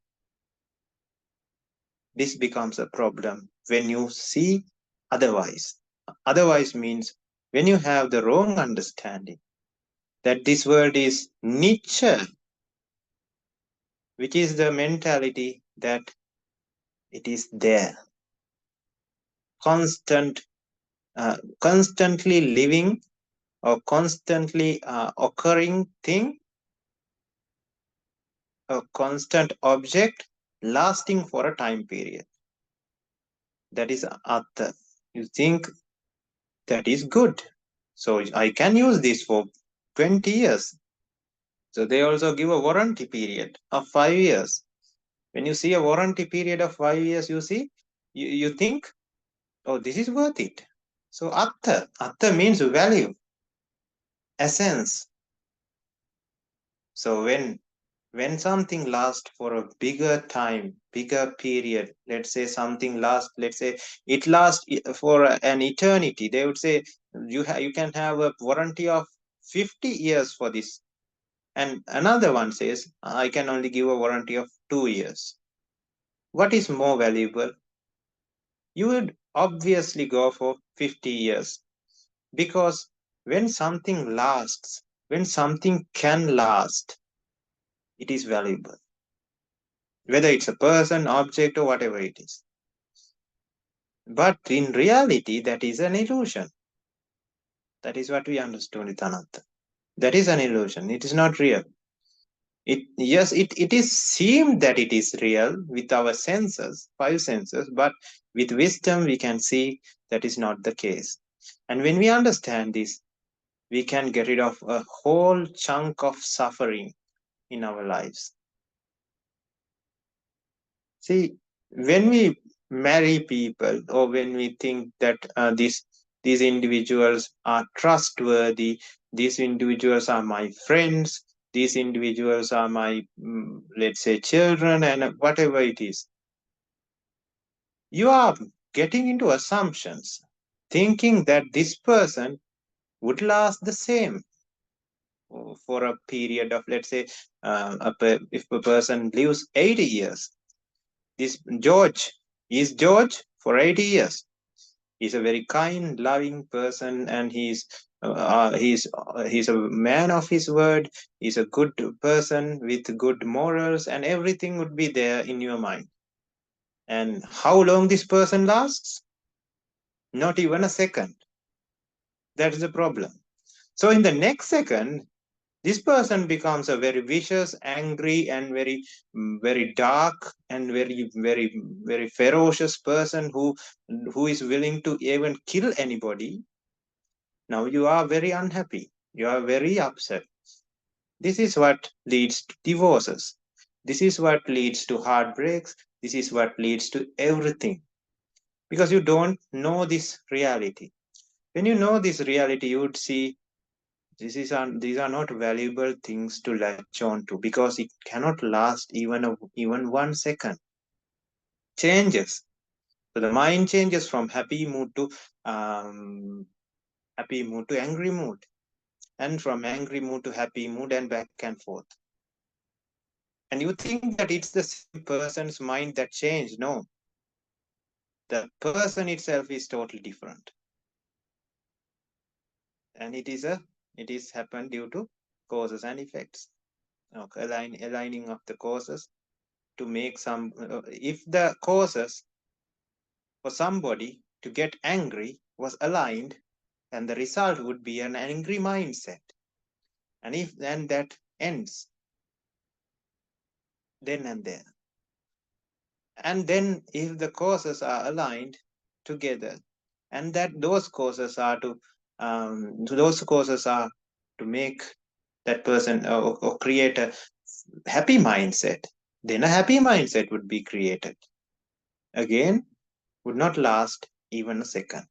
this becomes a problem when you see otherwise. Otherwise means when you have the wrong understanding that this world is nature, which is the mentality that it is there, constantly living or constantly occurring thing, a constant object lasting for a time period. That is Atha. You think that is good. So I can use this for 20 years. So they also give a warranty period of 5 years. When you see a warranty period of 5 years, you think, oh, this is worth it. So Atha means value, essence. So when something lasts for a bigger time, bigger period, let's say it lasts for an eternity, they would say you can have a warranty of 50 years for this. And another one says, I can only give a warranty of 2 years. What is more valuable? You would obviously go for 50 years, because when something lasts, when something can last, it is valuable. Whether it's a person, object, or whatever it is. But in reality, that is an illusion. That is what we understood with Anatta. That is an illusion. It is not real. It is seemed that it is real with our senses, 5 senses, but with wisdom we can see that is not the case. And when we understand this, we can get rid of a whole chunk of suffering in our lives. See, when we marry people, or when we think that these individuals are trustworthy, these individuals are my friends, these individuals are my, let's say, children, and whatever it is, you are getting into assumptions, thinking that this person would last the same for a period of, let's say, if a person lives 80 years, this George is George for 80 years. He's a very kind, loving person, and he's a man of his word. He's a good person with good morals, and everything would be there in your mind. And how long this person lasts? Not even a second. That's the problem. So in the next second, this person becomes a very vicious, angry, and very dark, and very ferocious person who is willing to even kill anybody. Now you are very unhappy. You are very upset. This is what leads to divorces. This is what leads to heartbreaks. This is what leads to everything. Because you don't know this reality. When you know this reality, you would see these are not valuable things to latch on to, because it cannot last even 1 second. Changes. So the mind changes from happy mood to happy mood to angry mood, and from angry mood to happy mood, and back and forth. And you think that it's the same person's mind that changed. No, the person itself is totally different. And it is happened due to causes and effects. Okay, aligning of the causes to make some, if the causes for somebody to get angry was aligned, then the result would be an angry mindset. And if then that ends then and there. And then if the causes are aligned together, and that those causes are to make that person or create a happy mindset, then a happy mindset would be created. Again, would not last even a second.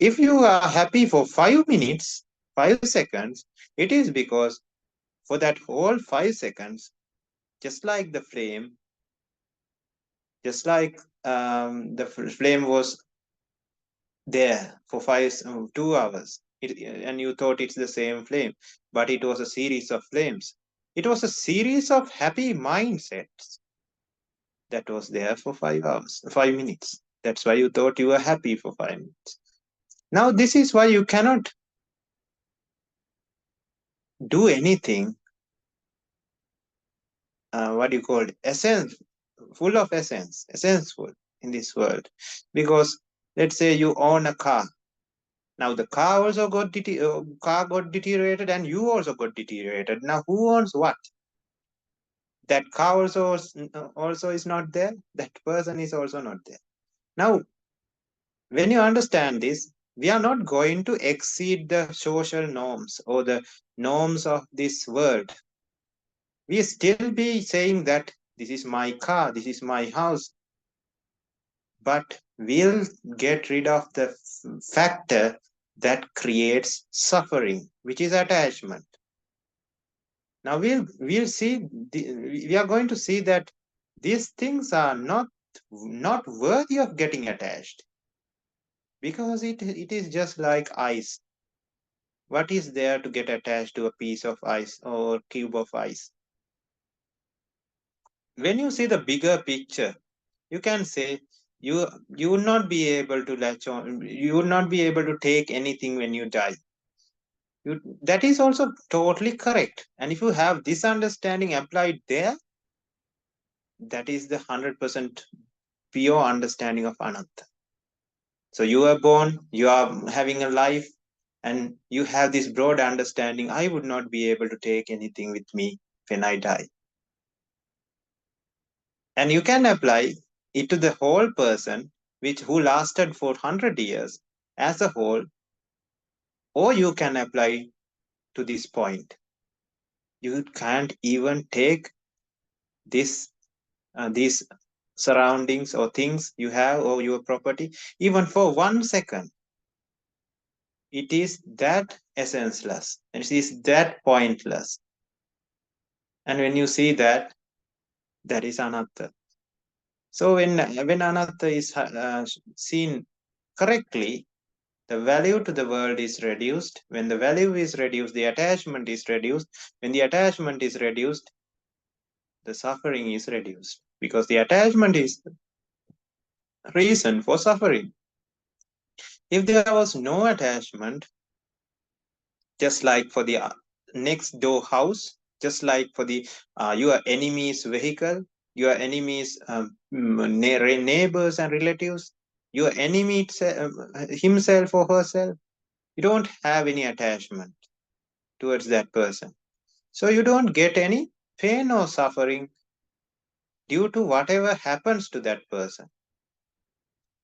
If you are happy for 5 minutes, 5 seconds, it is because for that whole 5 seconds, just like the flame, just like the flame was there for 2 hours, and you thought it's the same flame, but it was a series of flames. It was a series of happy mindsets that was there for 5 minutes. That's why you thought you were happy for 5 minutes. Now this is why you cannot do anything, what do you call it, essence, full of essential in this world. Because let's say you own a car. Now the car also got deteriorated, and you also got deteriorated. Now who owns what? That car also is not there. That person is also not there. Now, when you understand this, we are not going to exceed the social norms or the norms of this world. We still be saying that this is my car, this is my house, but we'll get rid of the factor that creates suffering, which is attachment. Now we'll see. We are going to see that these things are not worthy of getting attached, because it is just like ice. What is there to get attached to a piece of ice or cube of ice? When you see the bigger picture, you can say you will not be able to latch on. You will not be able to take anything when you die. That is also totally correct. And if you have this understanding applied there, that is the 100% pure understanding of anatta. So you are born, you are having a life, and you have this broad understanding. I would not be able to take anything with me when I die. And you can apply it to the whole person, who lasted for 100 years as a whole, or you can apply to this point. You can't even take these surroundings or things you have or your property even for 1 second. It is that essenceless, and it is that pointless. And when you see that, that is anatta. So when anatta is seen correctly, the value to the world is reduced. When the value is reduced, the attachment is reduced. When the attachment is reduced, the suffering is reduced, because the attachment is the reason for suffering. If there was no attachment, just like for the next door house, just like for the your enemy's vehicle, your enemy's neighbors and relatives, your enemy himself or herself, you don't have any attachment towards that person. So you don't get any pain or suffering due to whatever happens to that person.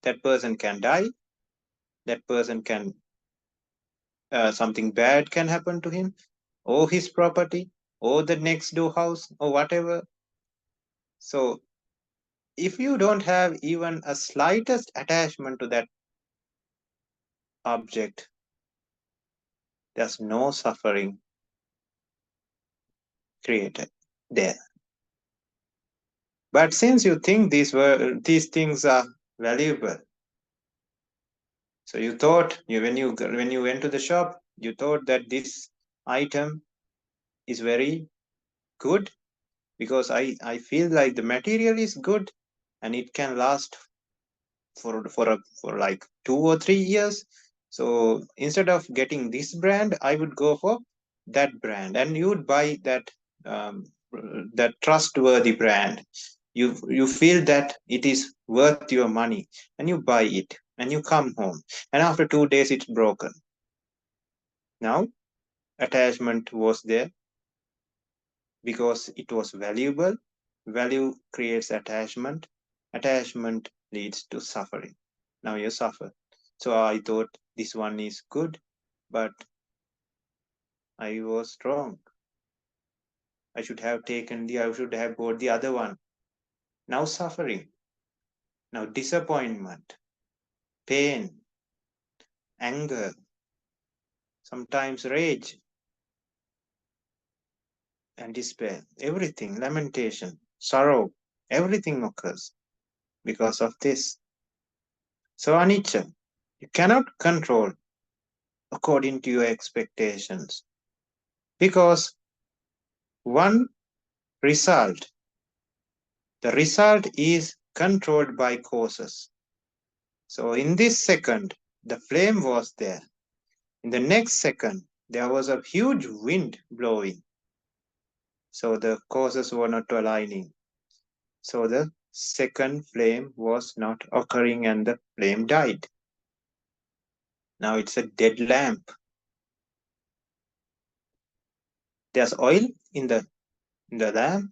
That person can die, that person can something bad can happen to him, or his property, or the next door house, or whatever. So if you don't have even a slightest attachment to that object, there's no suffering created there. But since you think these things are valuable, So you thought, when you went to the shop, you thought that this item is very good because I feel like the material is good and it can last for like 2 or 3 years. So instead of getting this brand, I would go for that brand, and you would buy that trustworthy brand. You feel that it is worth your money, and you buy it, and you come home, and after 2 days it's broken. Now attachment was there because it was valuable. Value creates attachment. Attachment leads to suffering. Now you suffer. So I thought this one is good, but I was wrong. I should have bought the other one. Now suffering. Now disappointment, pain, anger, sometimes rage and despair. Everything, lamentation, sorrow, everything occurs because of this. So anicca, you cannot control according to your expectations, because one result, the result is controlled by causes. So in this second, the flame was there. In the next second, there was a huge wind blowing. So the causes were not aligning. So the second flame was not occurring and the flame died. Now it's a dead lamp. There's oil in the lamp.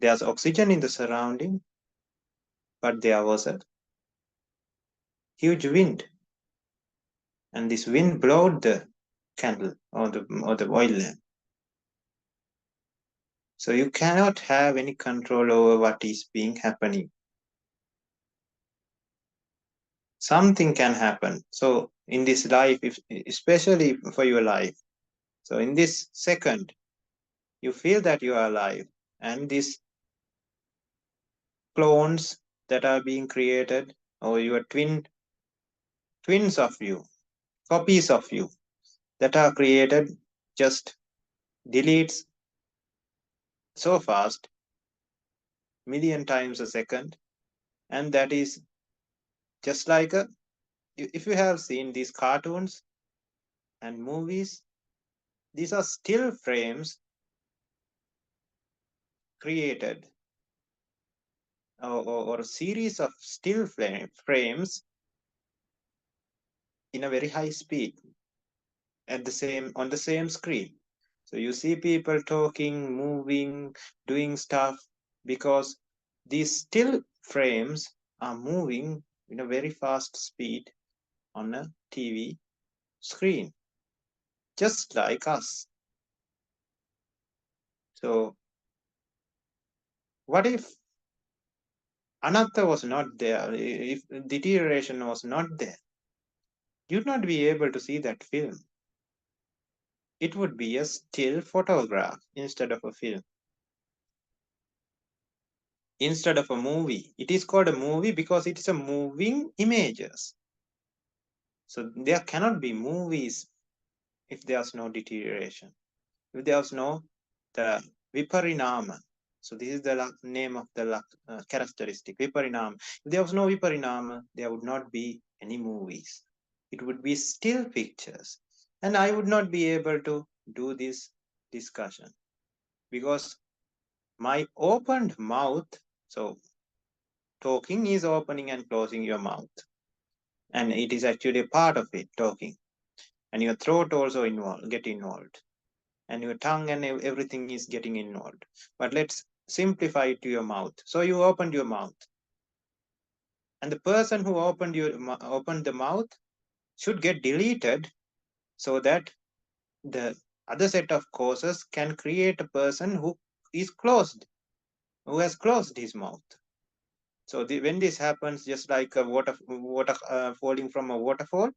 There's oxygen in the surrounding, but there was a huge wind, and this wind blowed the candle or the oil lamp. So you cannot have any control over what is being happening. Something can happen. So in this life, especially for your life, so in this second, you feel that you are alive, and these clones that are being created, or your twins of you, copies of you that are created, just deletes so fast, million times a second, and that is just like if you have seen these cartoons and movies, these are still frames created, or a series of still frames in a very high speed on the same screen. So you see people talking, moving, doing stuff, because these still frames are moving in a very fast speed on a TV screen, just like us. So what if anatta was not there, if deterioration was not there? You'd not be able to see that film. It would be a still photograph instead of a film, instead of a movie. It is called a movie because it is a moving images. So there cannot be movies if there's no deterioration, if there's no the viparinama. So this is the name of the characteristic, viparinama. If there was no viparinama, there would not be any movies. It would be still pictures, and I would not be able to do this discussion because my opened mouth. So talking is opening and closing your mouth, and it is actually a part of it, talking, and your throat also get involved, and your tongue and everything is getting involved. But let's simplify it to your mouth. So you opened your mouth, and the person who opened the mouth should get deleted, so that the other set of causes can create a person who is closed, who has closed his mouth. So when this happens, just like a water falling from a waterfall,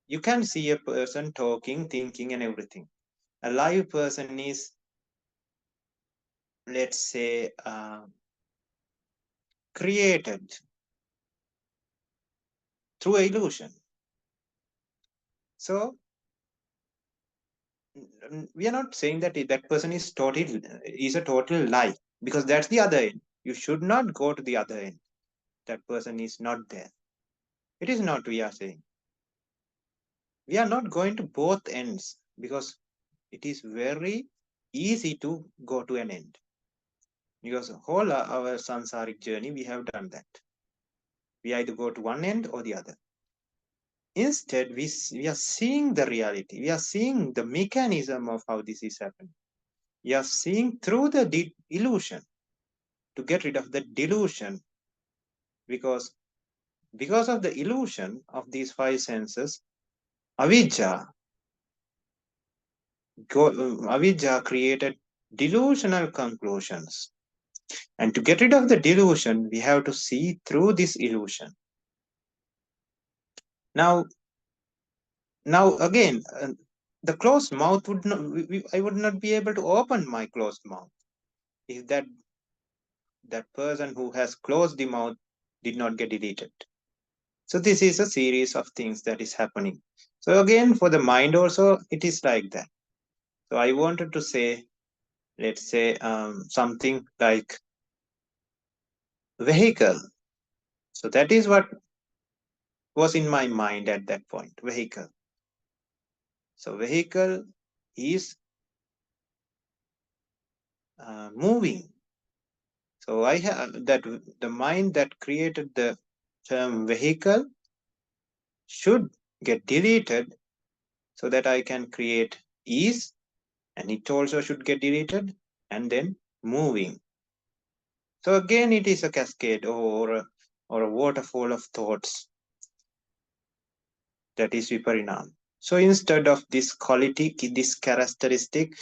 you can see a person talking, thinking, and everything. A live person is, let's say, created through illusion. So we are not saying that that person is a total lie, because that's the other end. You should not go to the other end. That person is not there. It is not we are saying. We are not going to both ends, because it is very easy to go to an end. Because whole our samsaric journey, we have done that. We either go to one end or the other. Instead, we are seeing the reality. We are seeing the mechanism of how this is happening. We are seeing through the illusion, to get rid of the delusion. Because of the illusion of these five senses, avijja created delusional conclusions. And to get rid of the delusion, we have to see through this illusion. Now again, the closed mouth would not, I would not be able to open my closed mouth if that person who has closed the mouth did not get deleted. So this is a series of things that is happening. So again, for the mind also, it is like that. So I wanted to say, let's say something like vehicle. So that is what was in my mind at that point, vehicle. So vehicle is moving. So I have that the mind that created the term vehicle should get deleted, so that I can create ease, and it also should get deleted, and then moving. So again, it is a cascade or a waterfall of thoughts. That is viparinam. So instead of this quality, this characteristic,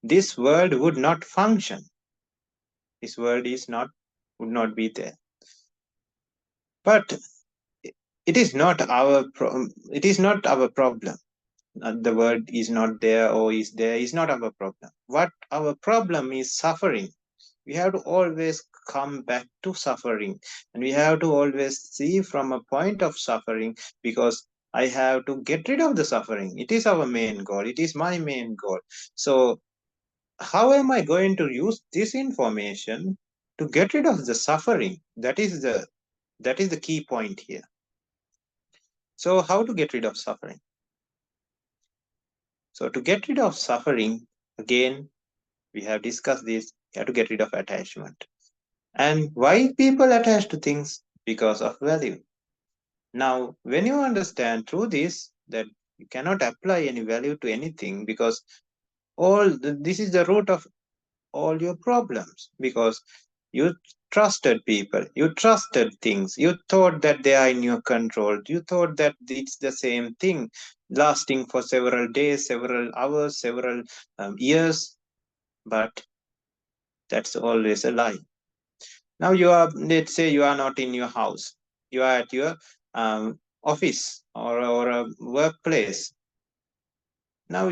this world would not function. This world would not be there. But it is not our problem. The word is not there or is there is not our problem. What our problem is suffering. We have to always come back to suffering, and we have to always see from a point of suffering, because I have to get rid of the suffering. It is our main goal. It is my main goal. So how am I going to use this information to get rid of the suffering? That is the key point here. So how to get rid of suffering? So to get rid of suffering, again, we have discussed this, you have to get rid of attachment. And why people attach to things? Because of value. Now, when you understand through this that you cannot apply any value to anything, because this is the root of all your problems, because you trusted people, you trusted things, you thought that they are in your control, you thought that it's the same thing lasting for several days, several hours, several years, but that's always a lie. Now let's say you are not in your house, you are at your office or a workplace. Now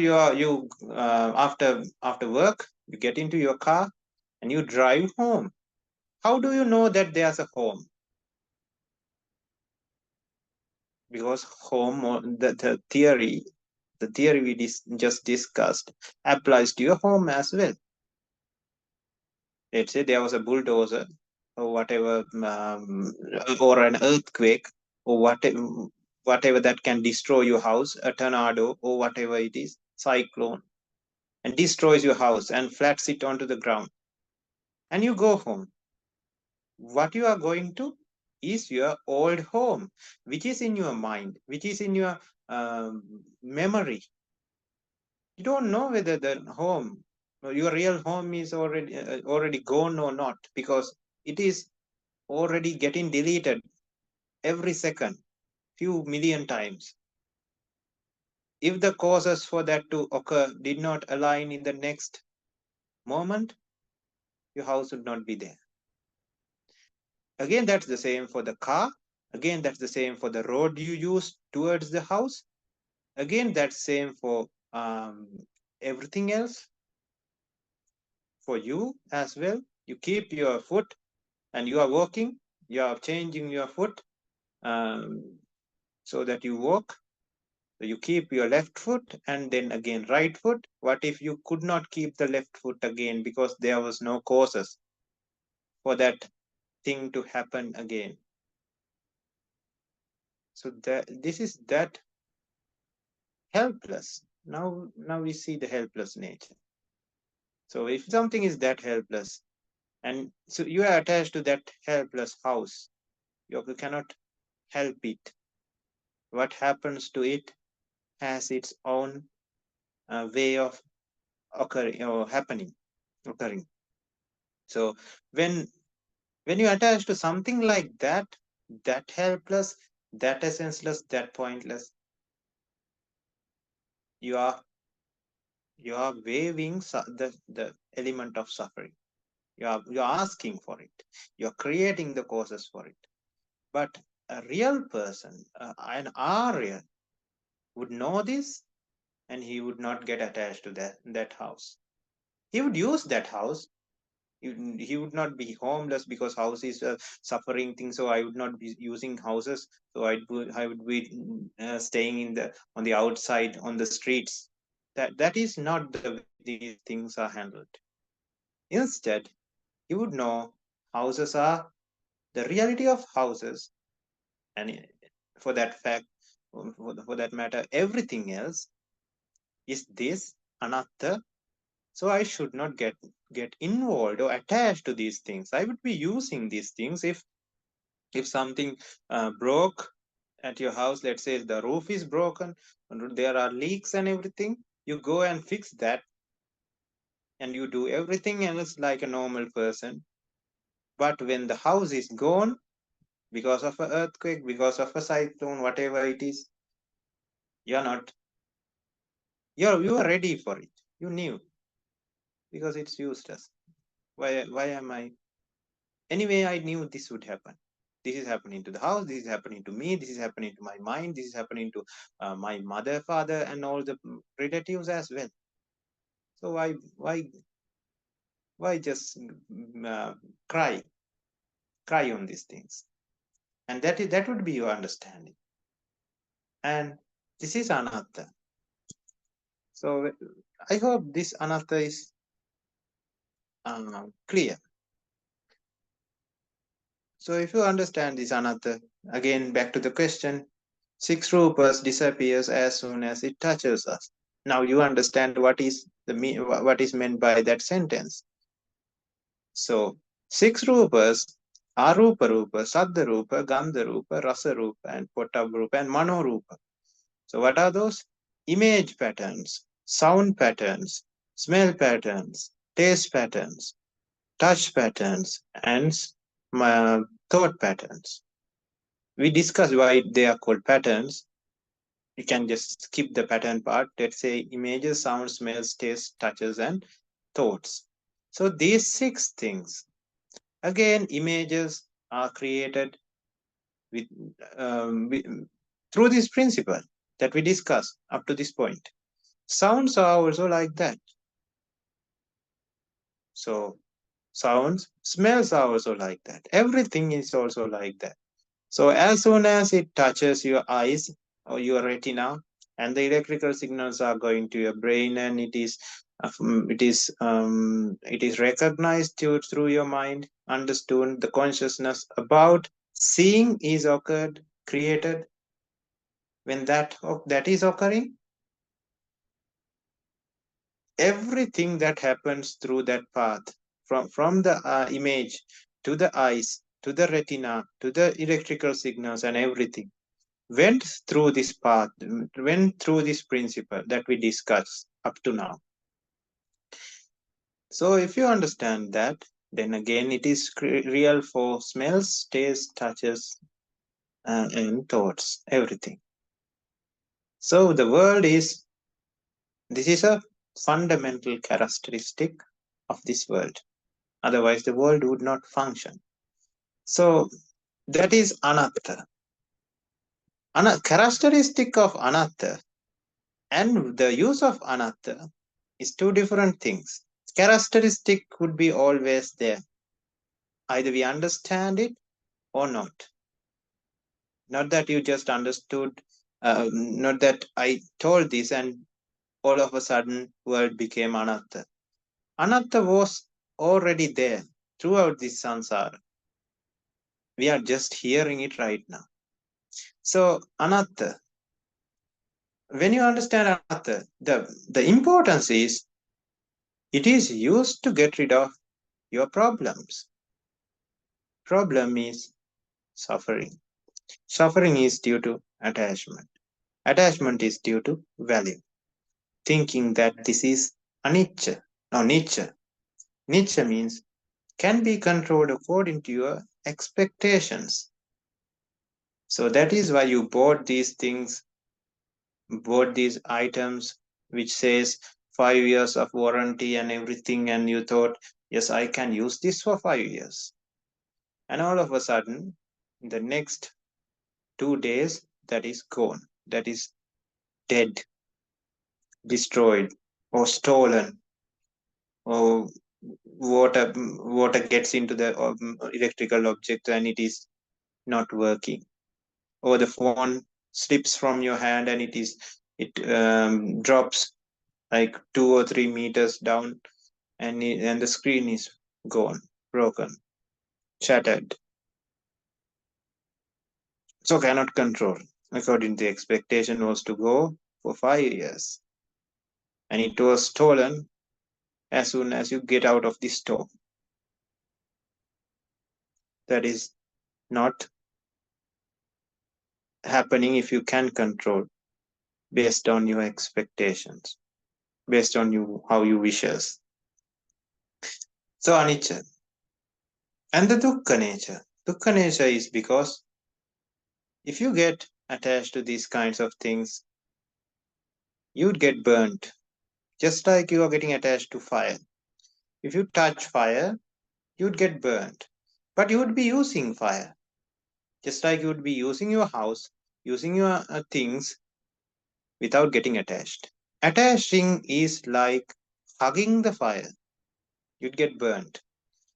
after work, you get into your car and you drive home. How do you know that there's a home? Because home, or the theory we just discussed, applies to your home as well. Let's say there was a bulldozer or whatever, or an earthquake, or whatever that can destroy your house, a tornado or whatever it is, cyclone, and destroys your house and flats it onto the ground, and you go home. What you are going to is your old home, which is in your mind, which is in your memory. You don't know whether the home, your real home, is already gone or not, because it is already getting deleted every second, few million times. If the causes for that to occur did not align in the next moment, your house would not be there. Again, that's the same for the car. Again, that's the same for the road you use towards the house. Again, that's same for everything else. For you as well, you keep your foot and you are walking, you are changing your foot, so that you walk. So you keep your left foot and then again right foot. What if you could not keep the left foot again because there was no causes for that thing to happen again? So this is that helpless. Now we see the helpless nature. So if something is that helpless, and so you are attached to that helpless house, you cannot help it. What happens to it has its own way of occurring or occurring. So when you attach to something like that, that helpless, that essenceless, that pointless, you are waiving the element of suffering. You're asking for it. You're creating the causes for it. But a real person, an Arya, would know this, and he would not get attached to that house. He would use that house. He would not be homeless because house is a suffering thing. So I would not be using houses. So I would be staying on the outside on the streets. That is not the way these things are handled. Instead, he would know houses are the reality of houses, and for that fact, for that matter, everything else is this anatta. So I should not get involved or attached to these things. I would be using these things if something broke at your house. Let's say the roof is broken, and there are leaks and everything. You go and fix that, and you do everything else like a normal person. But when the house is gone because of an earthquake, because of a cyclone, whatever it is, you're not. You are ready for it. You knew because it's useless. Why am I? Anyway, I knew this would happen. This is happening to the house. This is happening to me. This is happening to my mind. This is happening to my mother, father, and all the relatives as well. So why just cry on these things? And that would be your understanding. And this is anatta. So I hope this anatta is clear. So if you understand this anatta, again back to the question, 6 rupas disappears as soon as it touches us. Now you understand what is meant by that sentence. So 6 rupas, arupa rupa, saddha rupa, gandha rupa, rasa rupa, and pottabha rupa, and mano rupa. So what are those? Image patterns, sound patterns, smell patterns, taste patterns, touch patterns, and thought patterns. We discussed why they are called patterns. You can just skip the pattern part. Let's say images, sounds, smells, tastes, touches, and thoughts. So these 6 things, again, images are created with through this principle that we discussed up to this point. Sounds are also like that. So sounds, smells are also like that. Everything is also like that. So as soon as it touches your eyes or your retina, and the electrical signals are going to your brain, and it is recognized through your mind, understood, the consciousness about seeing is created. When that is occurring, everything that happens through that path, from the image to the eyes, to the retina, to the electrical signals, and everything went through this path, went through this principle that we discussed up to now. So if you understand that, then again it is real for smells, tastes, touches, and thoughts, everything. So the world is, this is a fundamental characteristic of this world. Otherwise the world would not function. So that is anatta. Characteristic of anatta and the use of anatta is 2 different things. Characteristic would be always there. Either we understand it or not. Not that you just understood, not that I told this and all of a sudden world became anatta. Anatta was already there throughout this samsara. We are just hearing it right now. So anatta, when you understand anatta, the importance is it is used to get rid of your problems. Problem is suffering. Suffering is due to attachment. Attachment is due to value. Thinking that this is anicca. No, nicca. Nicca means can be controlled according to your expectations. So that is why you bought these things, bought these items, which says 5 years of warranty and everything, and you thought, yes, I can use this for 5 years. And all of a sudden, in the next 2 days, that is gone. That is dead, destroyed, or stolen, or water gets into the electrical object and it is not working, or the phone slips from your hand and it drops like 2 or 3 meters down, and the screen is gone, broken, shattered. So cannot control. According to the expectation was to go for 5 years, and it was stolen as soon as you get out of the store. That is not happening if you can control based on your expectations, based on how you wishes. So anicca. And the dukkha nature. Dukkha nature is because if you get attached to these kinds of things, you'd get burnt. Just like you are getting attached to fire. If you touch fire, you'd get burnt. But you would be using fire. Just like you would be using your house, using your things without getting attached. Attaching is like hugging the fire. You'd get burnt.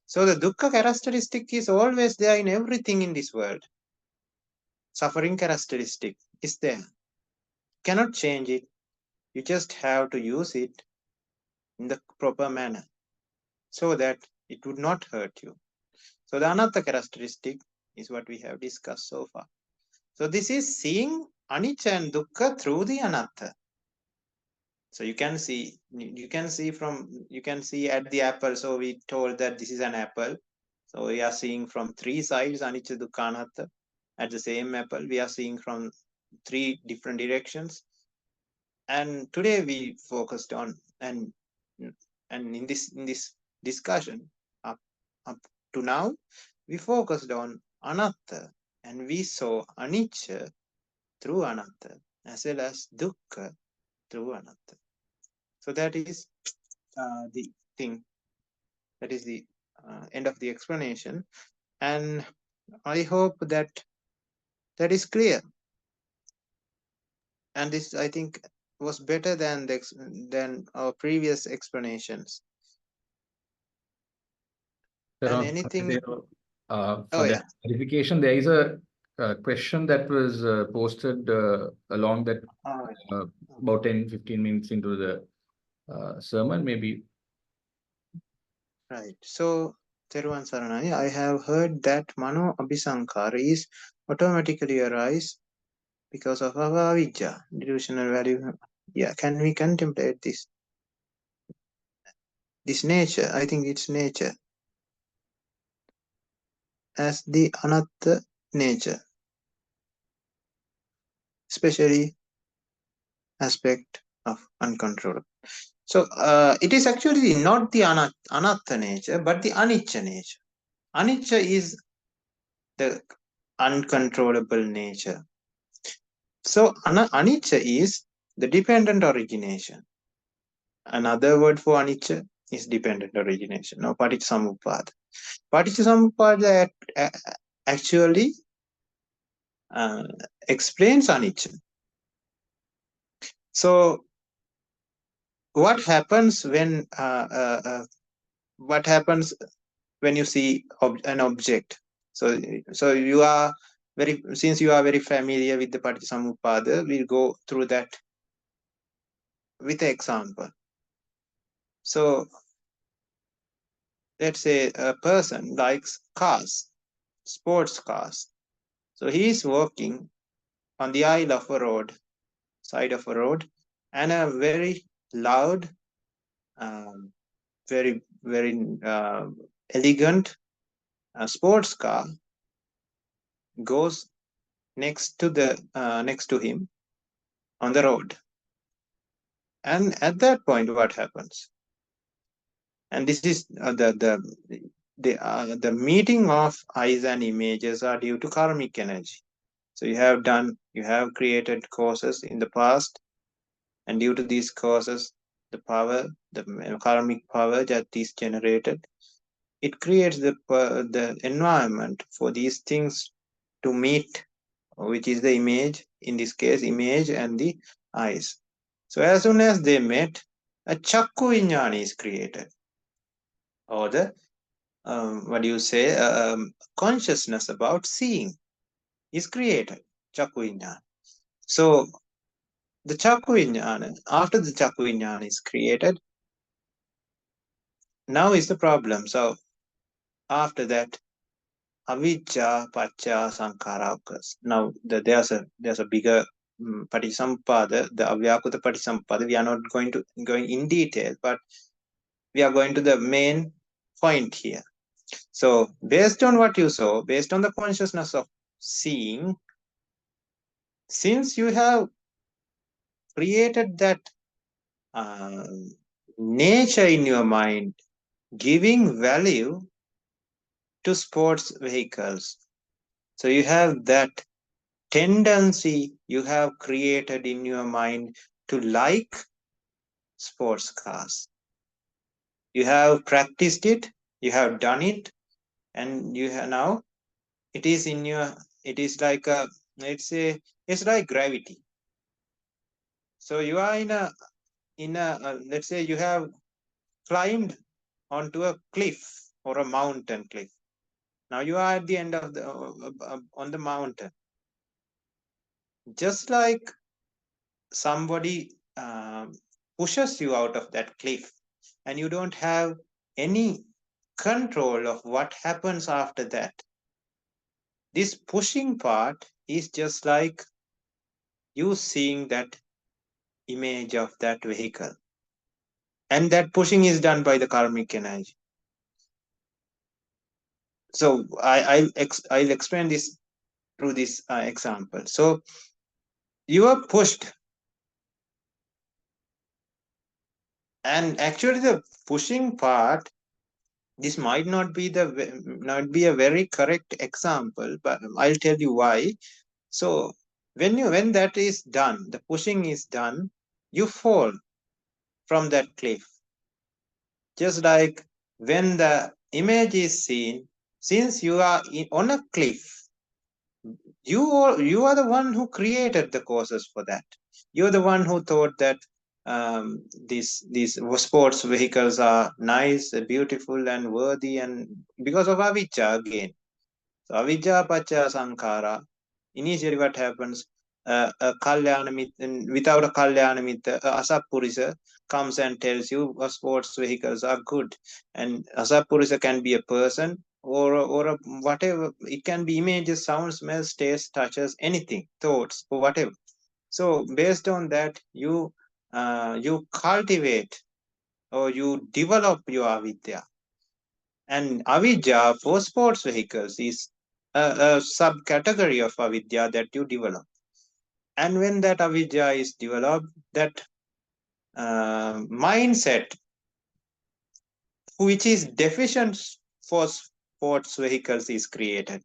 So the dukkha characteristic is always there in everything in this world. Suffering characteristic is there. Cannot change it. You just have to use it in the proper manner so that it would not hurt you. So the anatta characteristic is what we have discussed so far. So this is seeing anicca and dukkha through the anatta. So you can see at the apple. So we told that this is an apple. So we are seeing from 3 sides, anicca, dukkha, anatta. At the same apple, we are seeing from 3 different directions. And today we focused on and in this discussion up to now, we focused on anatta, and we saw anicca through anatta as well as dukkha through anatta. So that is the thing. That is the end of the explanation, and I hope that is clear. And this, I think, was better than our previous explanations. And anything? For that clarification, there is a question that was posted along that about 10-15 minutes into the sermon, maybe. Right. So, Theruvan Saranai, I have heard that Mano Abhisankara is automatically arise because of our avijja, delusional value. Yeah, can we contemplate this nature? I think it's nature as the anatta nature, especially aspect of uncontrollable. So it is actually not the anatta nature, but the anicca nature. Anicca is the uncontrollable nature. So anicca is the dependent origination. Another word for anicca is dependent origination. Now, Paticca Samuppada. Paticca Samuppada actually explains anicca. So, what happens when you see an object? So you are since you are very familiar with the Paticca Samuppada, we'll go through that with an example. So let's say a person likes cars, sports cars. So he is walking on the side of a road, and a very loud, very elegant sports car goes next to him on the road. And at that point, what happens? And this is the meeting of eyes and images are due to karmic energy. So you have created causes in the past, and due to these causes, the karmic power that is generated, it creates the environment for these things to meet, which is the image, in this case, image and the eyes. So as soon as they met, a chakku viññāna is created, or the consciousness about seeing is created, chakku viññāna. So the chakku viññāna, after the chakku viññāna is created, now is the problem. So after that, avijja paccaya sankhara occurs. Now there's a bigger Paticca Samuppada, the Avyakuta Paticca Samuppada. We are not going in detail, but we are going to the main point here. So based on what you saw, based on the consciousness of seeing, since you have created that nature in your mind, giving value to sports vehicles, so you have that tendency you have created in your mind to like sports cars. You have practiced it, you have done it, and you have now it is like it's like gravity. So you are in a let's say you have climbed onto a cliff or a mountain cliff. Now you are at the end of on the mountain. Just like somebody pushes you out of that cliff, and you don't have any control of what happens after that. This pushing part is just like you seeing that image of that vehicle, and that pushing is done by the karmic energy. So I'll explain this through this example. So you are pushed, and actually the pushing part, this might not be a very correct example, but I'll tell you why. So when that is done, the pushing is done, you fall from that cliff. Just like when the image is seen, since you are on a cliff, you are the one who created the causes for that. You're the one who thought that these sports vehicles are nice, beautiful, and worthy, and because of avijja again. So avijja paccaya sankhara. Initially, what happens? Without a kalyana mitra, asappurisa comes and tells you sports vehicles are good, and asappurisa can be a person or whatever. It can be images, sounds, smells, tastes, touches, anything, thoughts, or whatever. So based on that, you cultivate or you develop your avidya. And avidya for sports vehicles is a subcategory of avidya that you develop. And when that avidya is developed, that mindset which is deficient for sports vehicles is created.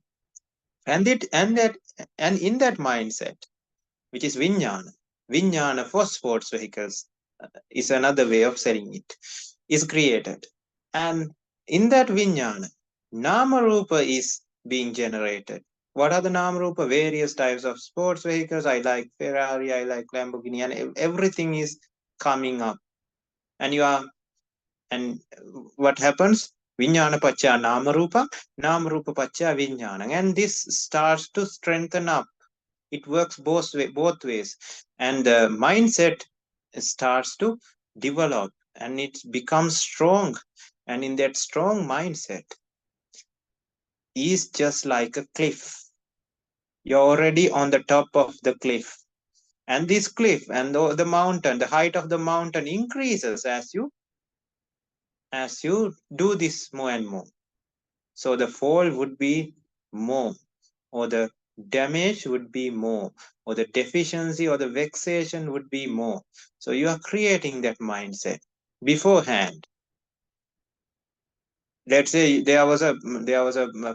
And in that mindset, which is viññāna for sports vehicles is another way of saying it, is created. And in that viññāna, nama rupa is being generated. What are the nama rupa? Various types of sports vehicles. I like Ferrari, I like Lamborghini, and everything is coming up. And what happens? Vijnana pacca nama rupa pacca vijnana. And this starts to strengthen up. It works both ways. And the mindset starts to develop and it becomes strong. And in that strong mindset is just like a cliff. You're already on the top of the cliff. And this cliff and the mountain, the height of the mountain increases as you do this more and more. So the fall would be more, or the damage would be more, or the deficiency or the vexation would be more. So you are creating that mindset beforehand. Let's say there was a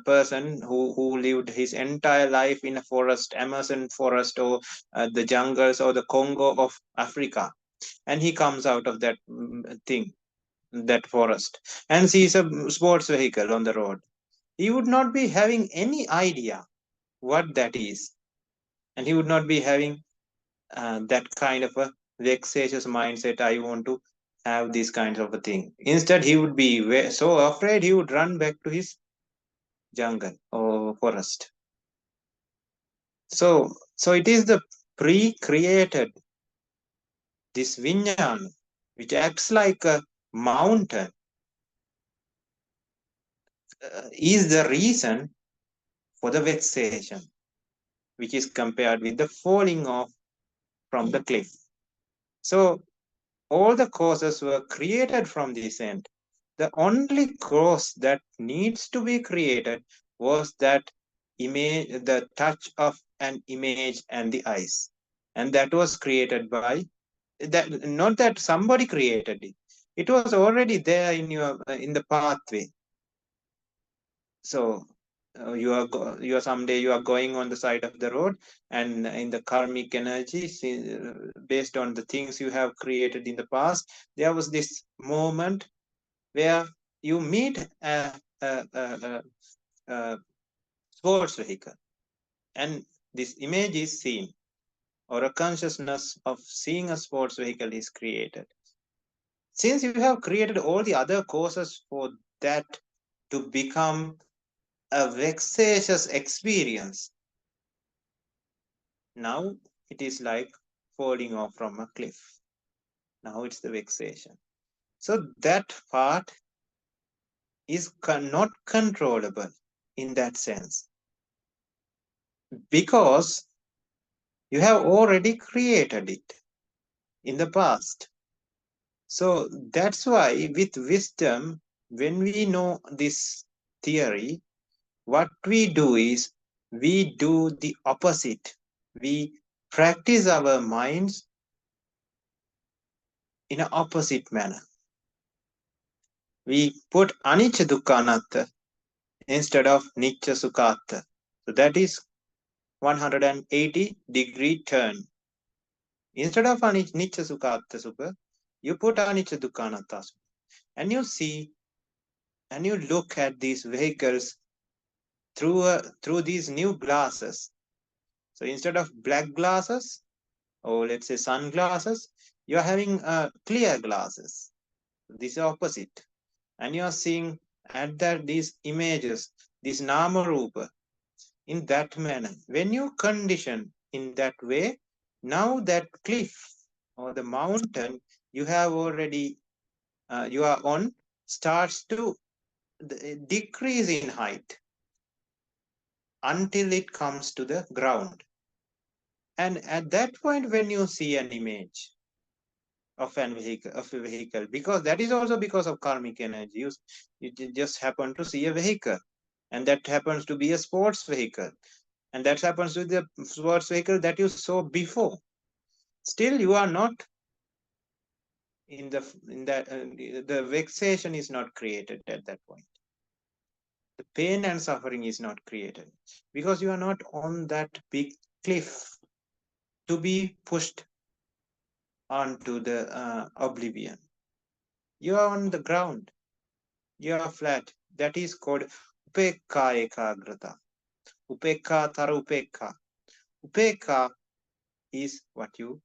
person who lived his entire life in a forest, Amazon forest, or the jungles or the Congo of Africa, and he comes out of that that forest and sees a sports vehicle on the road. He would not be having any idea what that is, and he would not be having that kind of a vexatious mindset. I want to have this kind of a thing. Instead, he would be so afraid he would run back to his jungle or forest. So it is the pre-created, this vijnana, which acts like a mountain, is the reason for the vexation, which is compared with the falling off from the cliff. So all the causes were created from this end. The only cause that needs to be created was that image, the touch of an image and the eyes. And that was created by that, not that somebody created it. It was already there in in the pathway. So you are someday you are going on the side of the road, and in the karmic energy, based on the things you have created in the past, there was this moment where you meet a sports vehicle, and this image is seen, or a consciousness of seeing a sports vehicle is created. Since you have created all the other causes for that to become a vexatious experience, now it is like falling off from a cliff. Now it's the vexation. So that part is not controllable in that sense, because you have already created it in the past. So that's why with wisdom, when we know this theory, what we do is we do the opposite. We practice our minds in an opposite manner. We put anicca dukkha anatta instead of nicca sukha atta. So that is 180-degree turn. Instead of nicca sukha atta sukha, you put anicca dukkha anatta, and you see and you look at these vehicles through these new glasses. So instead of black glasses, or let's say sunglasses, you are having clear glasses. This is opposite, and you are seeing at that these images, this nama rupa, in that manner. When you condition in that way, now that cliff or the mountain you have already you are on starts to decrease in height until it comes to the ground. And at that point, when you see an image of a vehicle, because that is also because of karmic energy, you just happen to see a vehicle, and that happens to be a sports vehicle, and that happens to be the sports vehicle that you saw before. Still, you are not in that the vexation is not created at that point. The pain and suffering is not created because you are not on that big cliff to be pushed onto the oblivion. You are on the ground. You are flat. That is called upekka ekagrata. Upekka tara upekka. Upekka is what you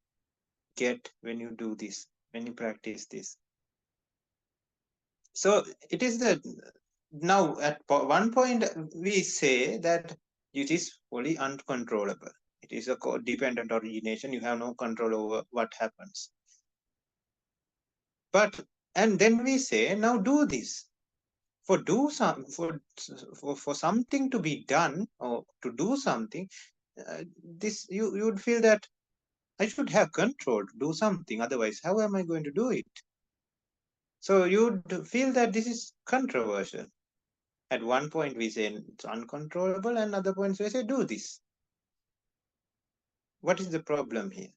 get when you do this, when you practice this. So it is the now at one point we say that it is fully uncontrollable. It is a dependent origination. You have no control over what happens. And then we say, now do this. For something to be done or to do something, this you would feel that I should have control to do something. Otherwise, how am I going to do it? So you'd feel that this is controversial. At one point we say it's uncontrollable, and other points we say do this. What is the problem here?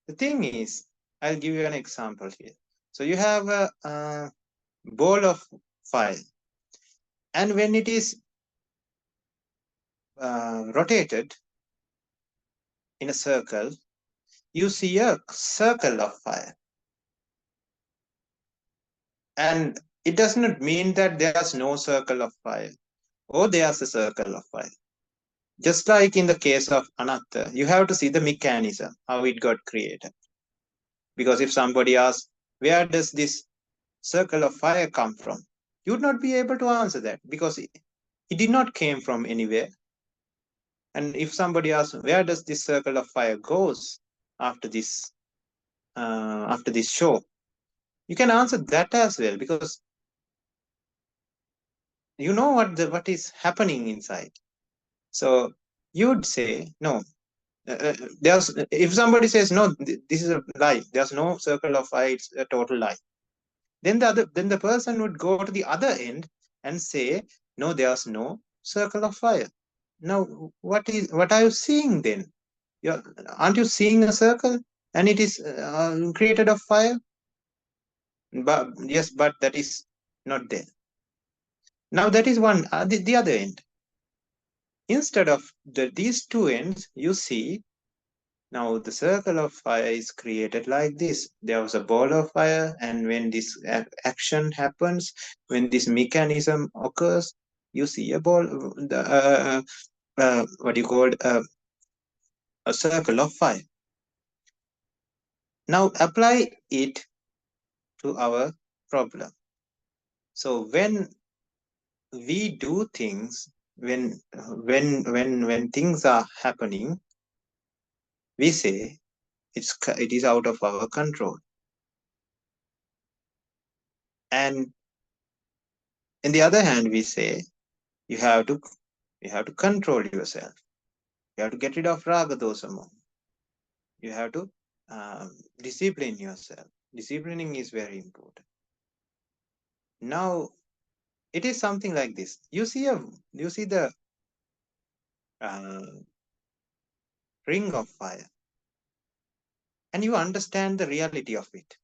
The thing is, I'll give you an example here. So you have a ball of fire, and when it is rotated in a circle, you see a circle of fire. And it does not mean that there's no circle of fire or there's a circle of fire. Just like in the case of anatta, you have to see the mechanism, how it got created. Because if somebody asks, where does this circle of fire come from? You would not be able to answer that because it did not came from anywhere. And if somebody asks, where does this circle of fire goes after this show? You can answer that as well because you know what is happening inside. So you'd say, no, if somebody says, no, this is a lie, there's no circle of fire, it's a total lie. Then the person would go to the other end and say, no, there's no circle of fire. Now, what are you seeing then? Aren't you seeing a circle and it is created of fire? But yes, but that is not there. Now that is one, the other end. Instead of these two ends, you see, now the circle of fire is created like this. There was a ball of fire, and when this action happens, when this mechanism occurs, you see a ball, what you call a circle of fire. Now apply it to our problem. So when we do things, when things are happening, we say it is out of our control. And on the other hand, we say you have to control yourself. You have to get rid of raga dosa moha. You have to discipline yourself. Disciplining is very important. Now it is something like this. You see the ring of fire, and you understand the reality of it.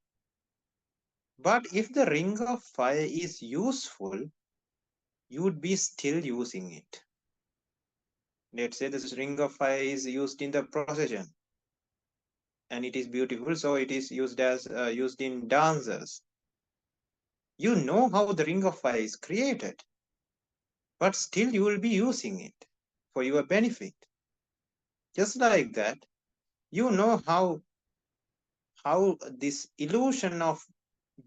But if the ring of fire is useful, you would be still using it. Let's say this ring of fire is used in the procession, and it is beautiful, so it is used in dances. You know how the ring of fire is created, but still you will be using it for your benefit. Just like that, you know how this illusion of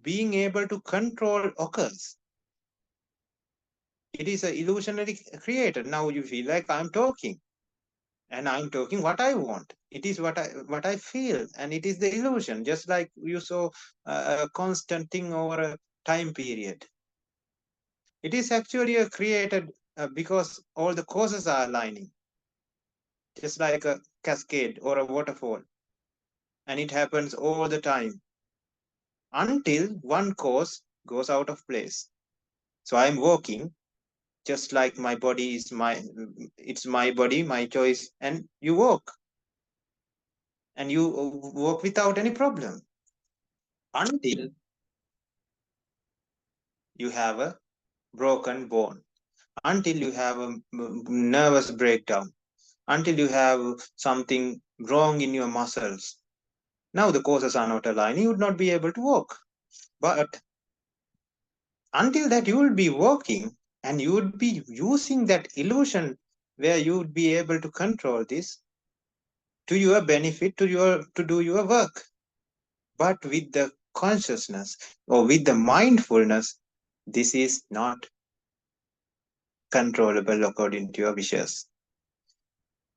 being able to control occurs. It is an illusionary created. Now you feel like I'm talking, and I'm talking what I want. It is what I feel, and it is the illusion. Just like you saw a constant thing over a time period. It is actually created because all the causes are aligning, just like a cascade or a waterfall, and it happens all the time until one cause goes out of place. So I'm walking, just like my body is it's my body, my choice, and you walk, and you walk without any problem until you have a broken bone, until you have a nervous breakdown, until you have something wrong in your muscles. Now the causes are not aligned, you would not be able to walk. But until that, you will be walking, and you would be using that illusion where you would be able to control this to your benefit, to do your work. But with the consciousness or with the mindfulness, this is not controllable according to your wishes.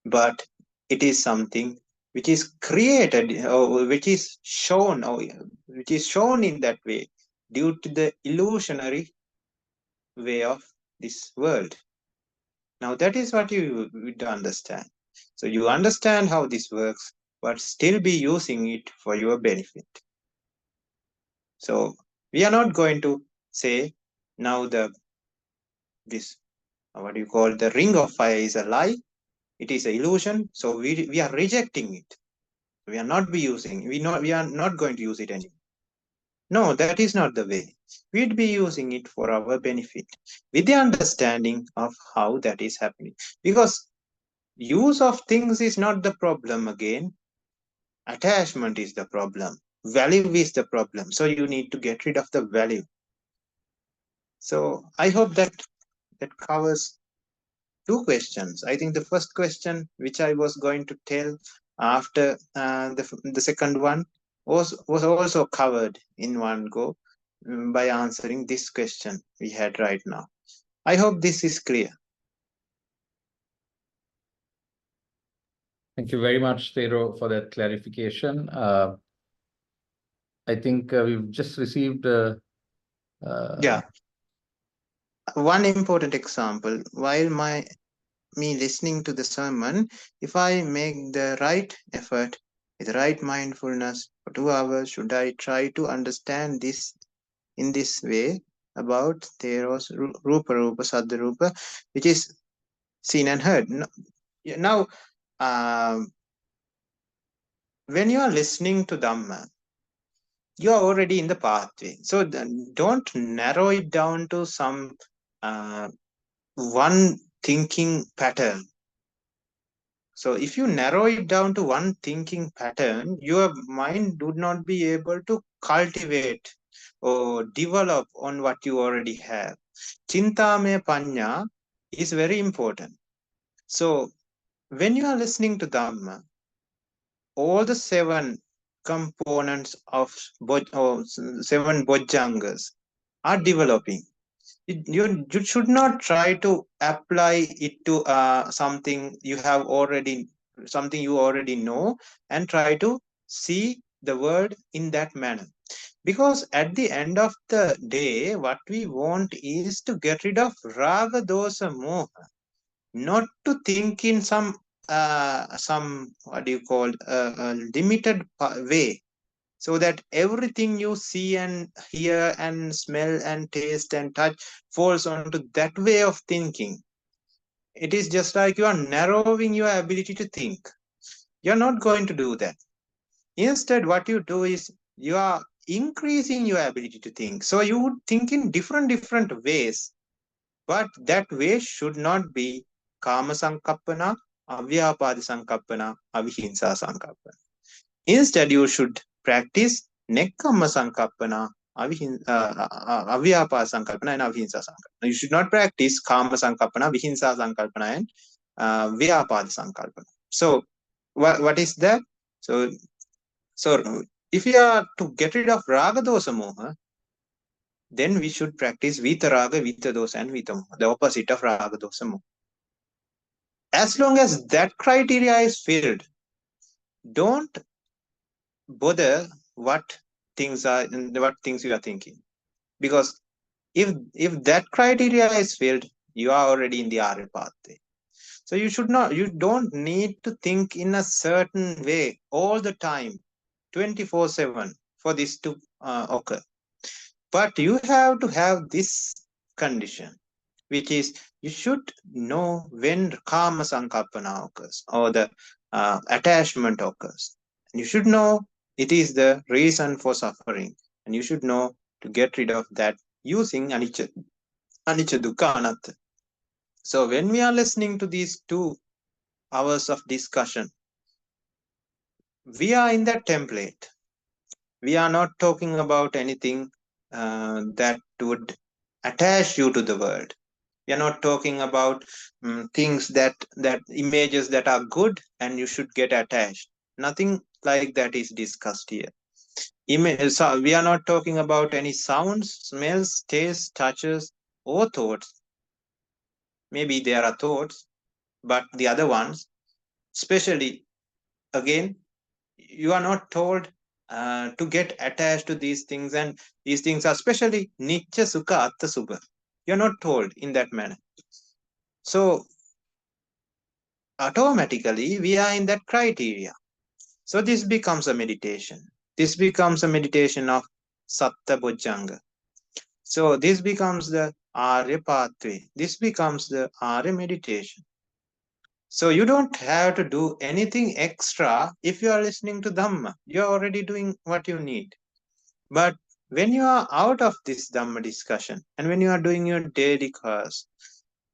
But it is something which is created or which is shown in that way due to the illusionary way of this world. Now that is what you would understand. So you understand how this works, but still be using it for your benefit. So we are not going to say now this what you call the ring of fire is a lie, it is an illusion, so we are rejecting it. We are not going to use it anymore. No, that is not the way. We'd be using it for our benefit with the understanding of how that is happening. Because use of things is not the problem again. Attachment is the problem. Value is the problem. So you need to get rid of the value. So I hope that covers two questions. I think the first question, which I was going to tell after the second one, was also covered in one go by answering this question we had right now. I hope this is clear. Thank you very much, Thero, for that clarification. I think we've just received yeah. One important example, while me listening to the sermon, if I make the right effort with the right mindfulness for 2 hours, should I try to understand this in this way about Thero's Rupa Rupa Saddha Rupa, which is seen and heard. Now, when you are listening to Dhamma, you are already in the pathway. So don't narrow it down to some one thinking pattern. So if you narrow it down to one thinking pattern, your mind would not be able to cultivate or develop on what you already have. Chintamaya Panya is very important. So when you are listening to Dhamma, all the 7 components of 7 bojjhangas are developing. You should not try to apply it to something you already know and try to see the world in that manner. Because at the end of the day, what we want is to get rid of raga, dosa, moha, not to think in some what do you call limited way, so that everything you see and hear and smell and taste and touch falls onto that way of thinking. It is just like you are narrowing your ability to think. You're not going to do that. Instead, what you do is you are increasing your ability to think. So you would think in different ways, but that way should not be kama sankappana, avyapada sankappana, avihinsa sankappana. Instead, you should practice nekkhamma sankappana, avyapada sankalpana, and avihinsa sankalpana. You should not practice kama sankalpana, vihinsa sankalpana, and vyapada sankalpana. So, what is that? So if we are to get rid of raga, dosa, moha, then we should practice vitaraga, vitadosa, and vitamoha, the opposite of raga, dosa, moha. As long as that criteria is filled, don't bother what things you are thinking, because if that criteria is filled, you are already in the Arya pathway. So you don't need to think in a certain way all the time, 24/7, for this to occur. But you have to have this condition, which is you should know when kama sankalpana occurs or the attachment occurs. And you should know it is the reason for suffering, and you should know to get rid of that using anicca, dukkha, anatta. So when we are listening to these 2 hours of discussion, we are in that template. We are not talking about anything that would attach you to the world. We are not talking about things that images that are good and you should get attached. Nothing like that is discussed here. So we are not talking about any sounds, smells, tastes, touches, or thoughts maybe there are thoughts, but the other ones, especially, again, you are not told to get attached to these things, and these things are especially Nitya Sukha Atta Subha. You're not told in that manner. So automatically we are in that criteria. So this becomes a meditation. This becomes a meditation of Satta Bojjhanga. So this becomes the Arya pathway. This becomes the Arya meditation. So you don't have to do anything extra if you are listening to Dhamma. You're already doing what you need. But when you are out of this Dhamma discussion and when you are doing your daily course,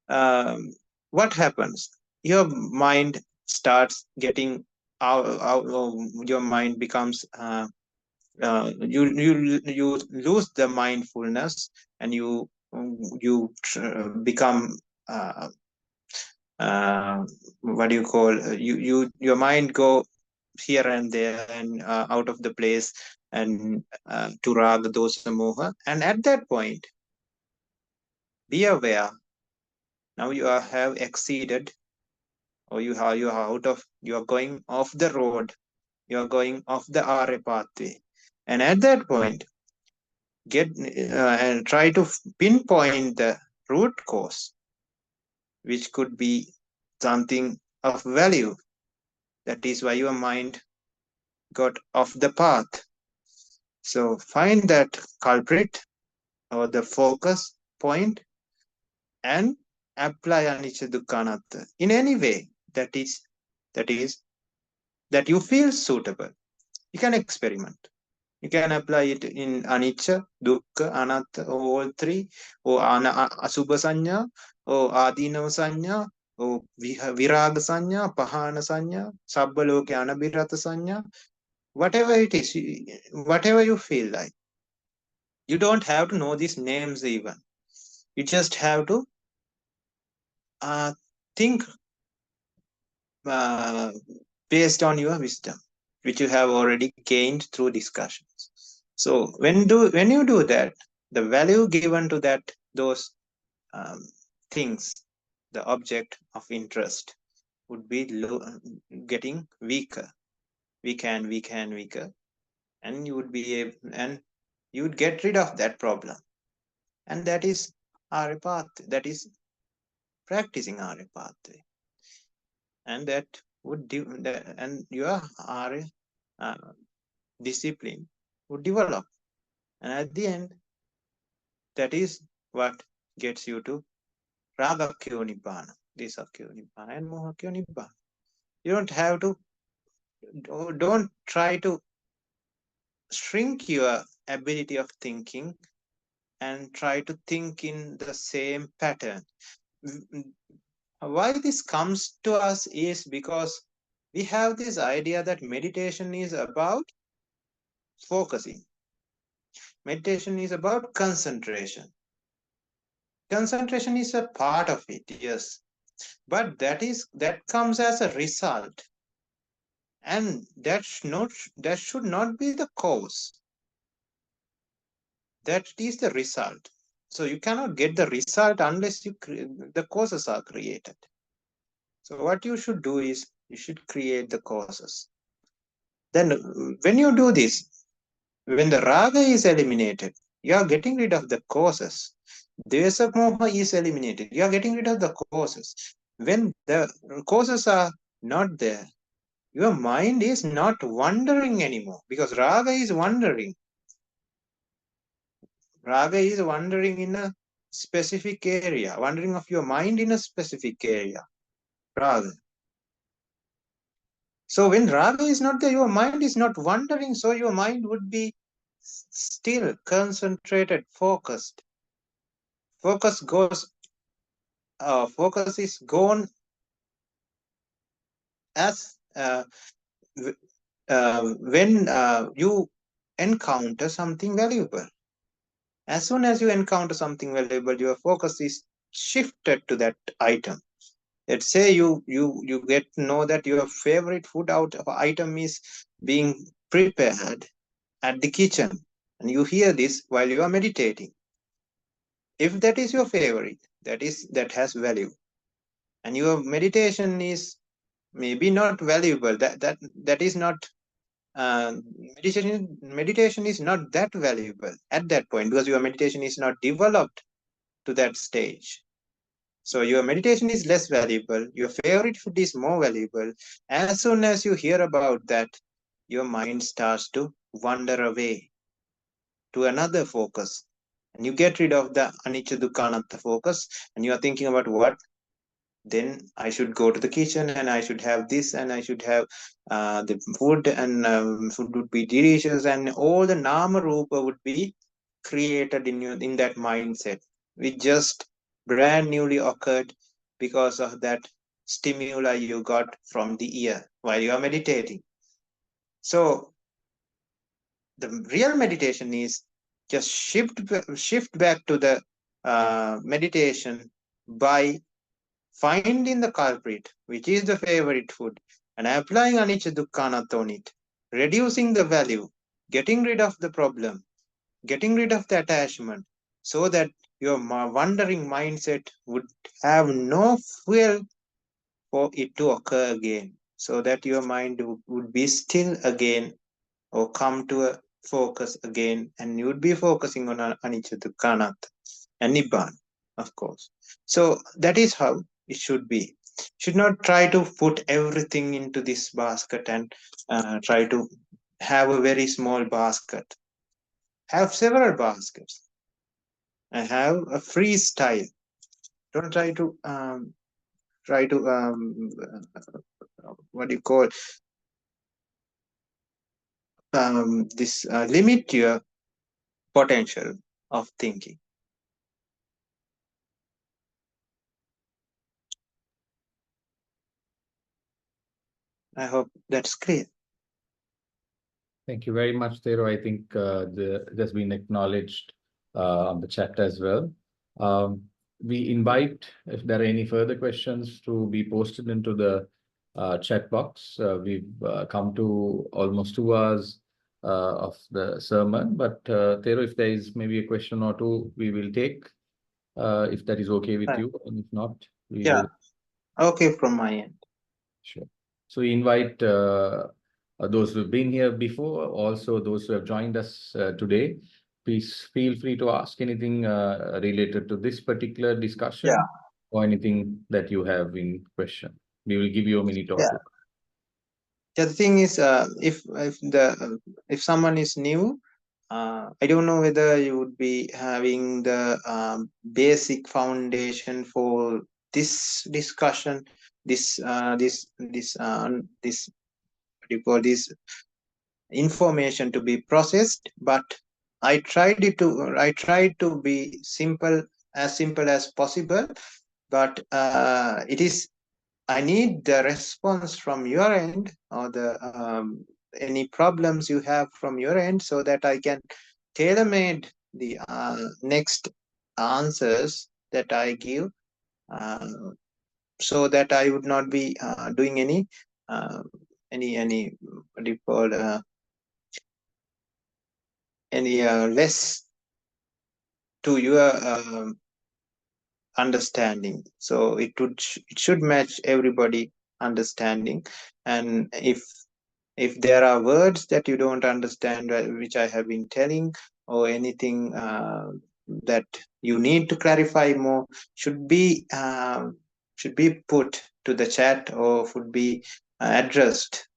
what happens? Your mind starts getting out, your mind becomes you lose the mindfulness, and you become what do you call your mind go here and there and out of the place, and to raga dosa moha, and at that point be aware, now you have exceeded, or you are going off the road, you are going off the Arya pathway, and at that point get and try to pinpoint the root cause, which could be something of value. That is why your mind got off the path. So find that culprit or the focus point and apply anicca dukkha anatta in any way that you feel suitable. You can experiment. You can apply it in anicca, dukkha, anatta, all three, or asubha sanya, or adinava sanya, or viraga sanya, pahana sanya, sabbaloke anabhirata sanya, whatever it is, whatever you feel like. You don't have to know these names even. You just have to think based on your wisdom, which you have already gained through discussions. So when you do that, the value given to those things, the object of interest, would be getting weaker, weaker, and you would be able, and you would get rid of that problem, and that is Arya path. That is practicing Arya pathway, and that would and your Arya discipline would develop, and at the end, that is what gets you to Ragakyo Nibbana, Desakyo Nibbana, and Mohakyo Nibbana. You don't have to, don't try to shrink your ability of thinking and try to think in the same pattern. Why this comes to us is because we have this idea that meditation is about focusing. Meditation is about concentration. Concentration is a part of it, yes, but that comes as a result, and that should not be the cause. That is the result. So you cannot get the result unless the causes are created. So what you should do is you should create the causes. Then when you do this, when the raga is eliminated, you are getting rid of the causes. Dvesa moha is eliminated, you are getting rid of the causes. When the causes are not there, your mind is not wandering anymore, because raga is wandering. Raga is wandering in a specific area, wandering of your mind in a specific area. Raga. So when raga is not there, your mind is not wandering, so your mind would be still, concentrated, focused. Focus is gone as when you encounter something valuable. As soon as you encounter something valuable, your focus is shifted to that item. Let's say you get to know that your favorite food item is being prepared at the kitchen, and you hear this while you are meditating. If that is your favorite, that has value. and your meditation is maybe not valuable. That is not meditation is not that valuable at that point, because your meditation is not developed to that stage. So your meditation is less valuable, your favorite food is more valuable. As soon as you hear about that, your mind starts to wander away to another focus, and you get rid of the anicca dukkha anatta focus, and you are thinking about what then I should go to the kitchen and I should have this and I should have the food, and food would be delicious, and all the nama rupa would be created in that mindset, which just brand newly occurred because of that stimuli you got from the ear while you are meditating. So the real meditation is just shift back to the meditation by finding the culprit, which is the favorite food, and applying anicca dukkha anatta on it, reducing the value, getting rid of the problem, getting rid of the attachment, so that your wandering mindset would have no fuel for it to occur again, so that your mind would be still again, or come to a focus again, and you would be focusing on anicca dukkha anatta and nibbana, of course. So that is how it should be. Should not try to put everything into this basket and try to have a very small basket. Have several baskets and have a freestyle. Don't try to what do you call this limit your potential of thinking. I hope that's clear. Thank you very much, Thero. I think it has been acknowledged on the chat as well. We invite, if there are any further questions, to be posted into the chat box. We've come to almost 2 hours of the sermon, but Thero, if there is maybe a question or two, we will take, if that is okay with you, and if not, we will. Okay from my end. Sure. So we invite those who've been here before, also those who have joined us today. Please feel free to ask anything related to this particular discussion, or anything that you have in question. We will give you a minute or two. The thing is, if someone is new, I don't know whether you would be having the basic foundation for this discussion, this what do you call this information to be processed. But I tried to be simple as possible. But it is, I need the response from your end, or the any problems you have from your end, so that I can tailor-made the next answers that I give, so that I would not be doing any what do you call any less to your understanding. So it should match everybody understanding. And if there are words that you don't understand, which I have been telling, or anything that you need to clarify more, should be put to the chat, or should be addressed.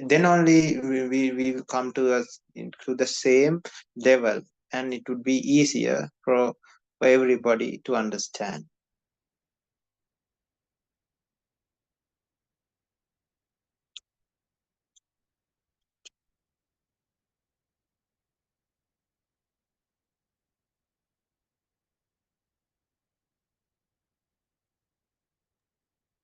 Then only we will come to us into the same level, and it would be easier for everybody to understand.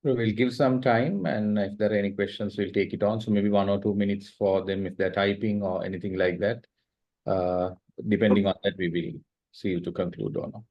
We'll give some time, and if there are any questions, we'll take it on. So maybe 1 or 2 minutes for them if they're typing or anything like that. Depending on that, we will see you to conclude or not.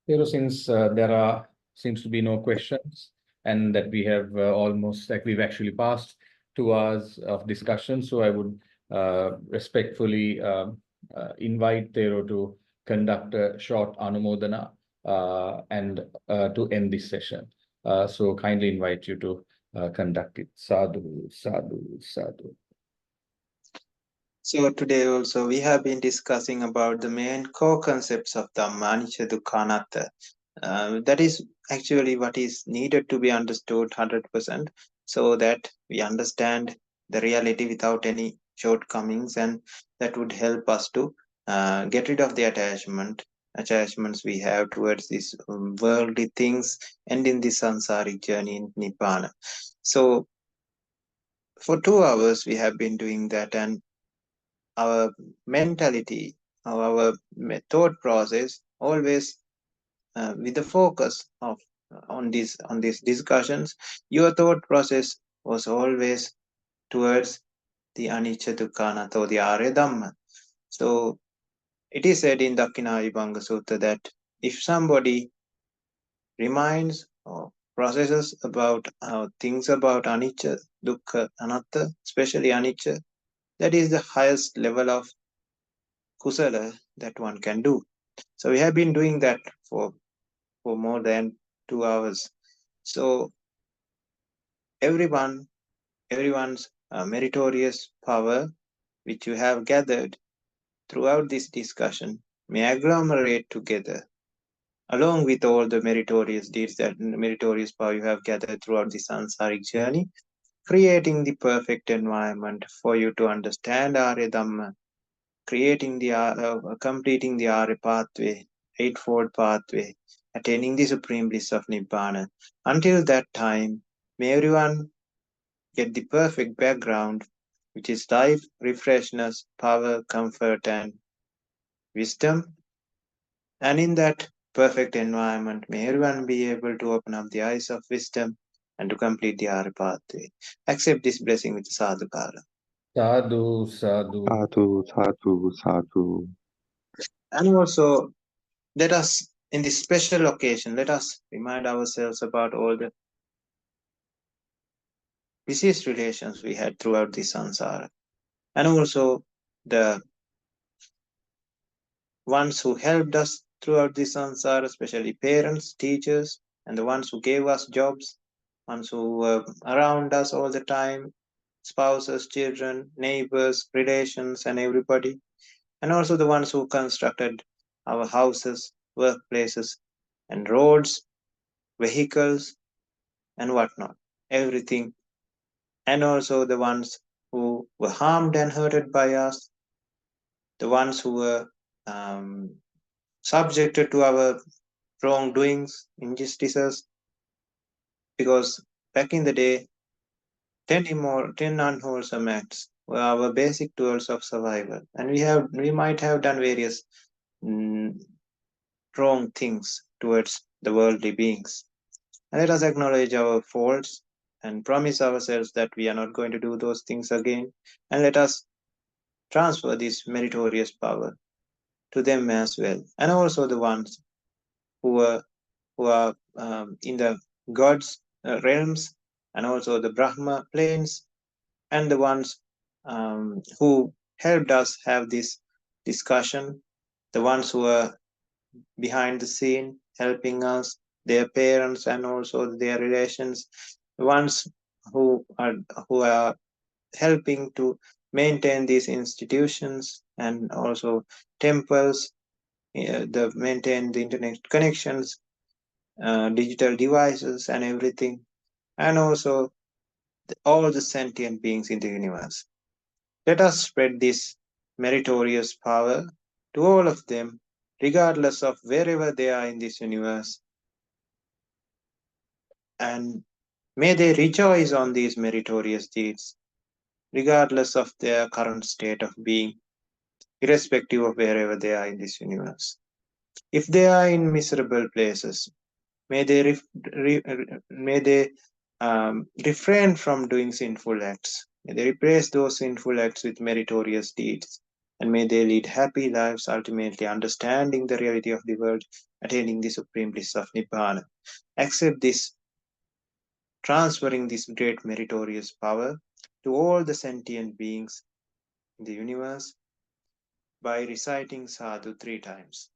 Thero, since there seems to be no questions, and that we have almost, like, we've actually passed 2 hours of discussion, so I would respectfully invite Thero to conduct a short anumodana and to end this session. So kindly invite you to conduct it. Sadhu, sadhu, sadhu. So today also we have been discussing about the main core concepts of Dhamma, Anicca, Dukkha, Anatta. That is actually what is needed to be understood 100%, so that we understand the reality without any shortcomings, and that would help us to get rid of the attachments we have towards these worldly things and in this samsaric journey in Nibbana. So for 2 hours we have been doing that, and our mentality, our thought process always with the focus of on these discussions, your thought process was always towards the anicca, dukkha, anatta, or the arya dhamma. So it is said in Dakkhina Vibhanga Sutta that if somebody reminds or processes about things about anicca, dukkha, anatta, especially anicca, that is the highest level of kusala that one can do. So we have been doing that for more than 2 hours. So everyone's meritorious power which you have gathered throughout this discussion may agglomerate together along with all the meritorious deeds, that meritorious power you have gathered throughout the sansaric journey, creating the perfect environment for you to understand Arya Dhamma, completing the Arya pathway, eightfold pathway, attaining the supreme bliss of Nibbana. Until that time, may everyone get the perfect background, which is life, refreshness, power, comfort, and wisdom. And in that perfect environment, may everyone be able to open up the eyes of wisdom and to complete the Arya pathway. Accept this blessing with sadhukara. Sadhu, sadhu. Sadhu, sadhu, sadhu. And also, let us, in this special occasion, let us remind ourselves about all the diseased relations we had throughout the samsara, and also the ones who helped us throughout the samsara, especially parents, teachers, and the ones who gave us jobs, ones who were around us all the time, spouses, children, neighbors, relations, and everybody, and also the ones who constructed our houses, workplaces, and roads, vehicles, and whatnot, everything, and also the ones who were harmed and hurted by us, the ones who were subjected to our wrongdoings, injustices, because back in the day, 10 unwholesome acts were our basic tools of survival, and we might have done various wrong things towards the worldly beings. And let us acknowledge our faults and promise ourselves that we are not going to do those things again, and let us transfer this meritorious power to them as well, and also the ones who are in the gods realms, and also the Brahma planes, and the ones who helped us have this discussion, the ones who are behind the scene helping us, their parents and also their relations, the ones who are helping to maintain these institutions and also temples, maintain the internet connections, digital devices and everything, and also all the sentient beings in the universe. Let us spread this meritorious power to all of them, regardless of wherever they are in this universe. And may they rejoice on these meritorious deeds, regardless of their current state of being, irrespective of wherever they are in this universe. If they are in miserable places, may they refrain from doing sinful acts. May they replace those sinful acts with meritorious deeds, and may they lead happy lives, ultimately understanding the reality of the world attaining the supreme bliss of Nibbana. Accept this, transferring this great meritorious power to all the sentient beings in the universe by reciting sadhu 3 times.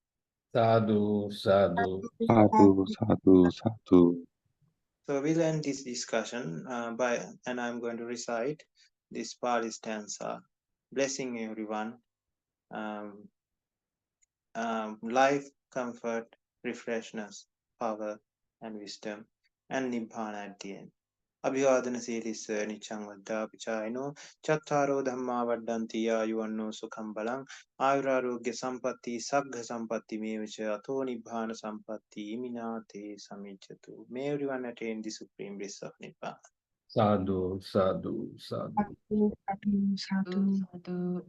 Sadhu, sadhu. Sadhu, sadhu, sadhu. So we'll end this discussion and I'm going to recite this Pali stanza, blessing everyone, life, comfort, refreshness, power, and wisdom, and Nibbana at the end. Abhivadana Silis Nichang Vadda Pichaino, Chattaro Dhamma Vaddanti Ayuvanno Sukham Balang, Ayurarogya Sampatti, Sabgha Sampatti Mevacha, Atho Nibbana Sampatti, Iminate Samijatu. May everyone attain the supreme bliss of Nibbana. Sadhu, sadhu, sadhu. Sadhu, sadhu, sadhu.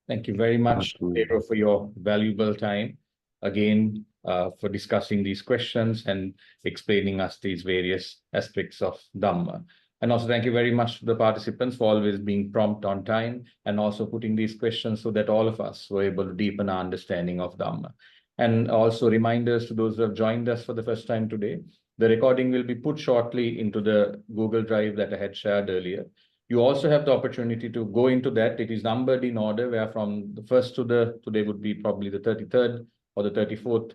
Thank you very much, Sadhu. Thero, for your valuable time. Again, for discussing these questions and explaining us these various aspects of Dhamma. And also thank you very much to the participants for always being prompt on time and also putting these questions so that all of us were able to deepen our understanding of Dhamma. And also reminders to those who have joined us for the first time today. The recording will be put shortly into the Google Drive that I had shared earlier. You also have the opportunity to go into that. It is numbered in order, where from the first to today would be probably the 33rd or the 34th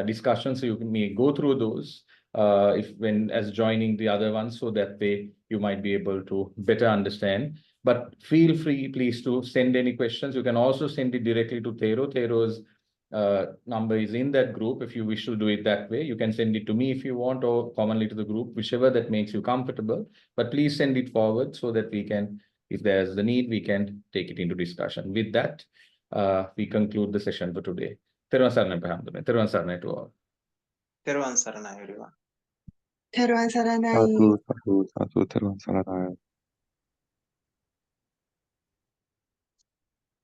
discussion. So you may go through those as joining the other ones, so that way you might be able to better understand. But feel free, please, to send any questions. You can also send it directly to Thero. Thero's number is in that group. If you wish to do it that way, you can send it to me if you want, or commonly to the group, whichever that makes you comfortable. But please send it forward so that we can, if there's the need, we can take it into discussion. With that, we conclude the session for today. Theruvan Saranai Pahamdune. Theruvan Saranai to all. Theruvan Saranai, everyone. Theruvan Saranai. Sadhu, sadhu, sadhu, Theruvan Saranai.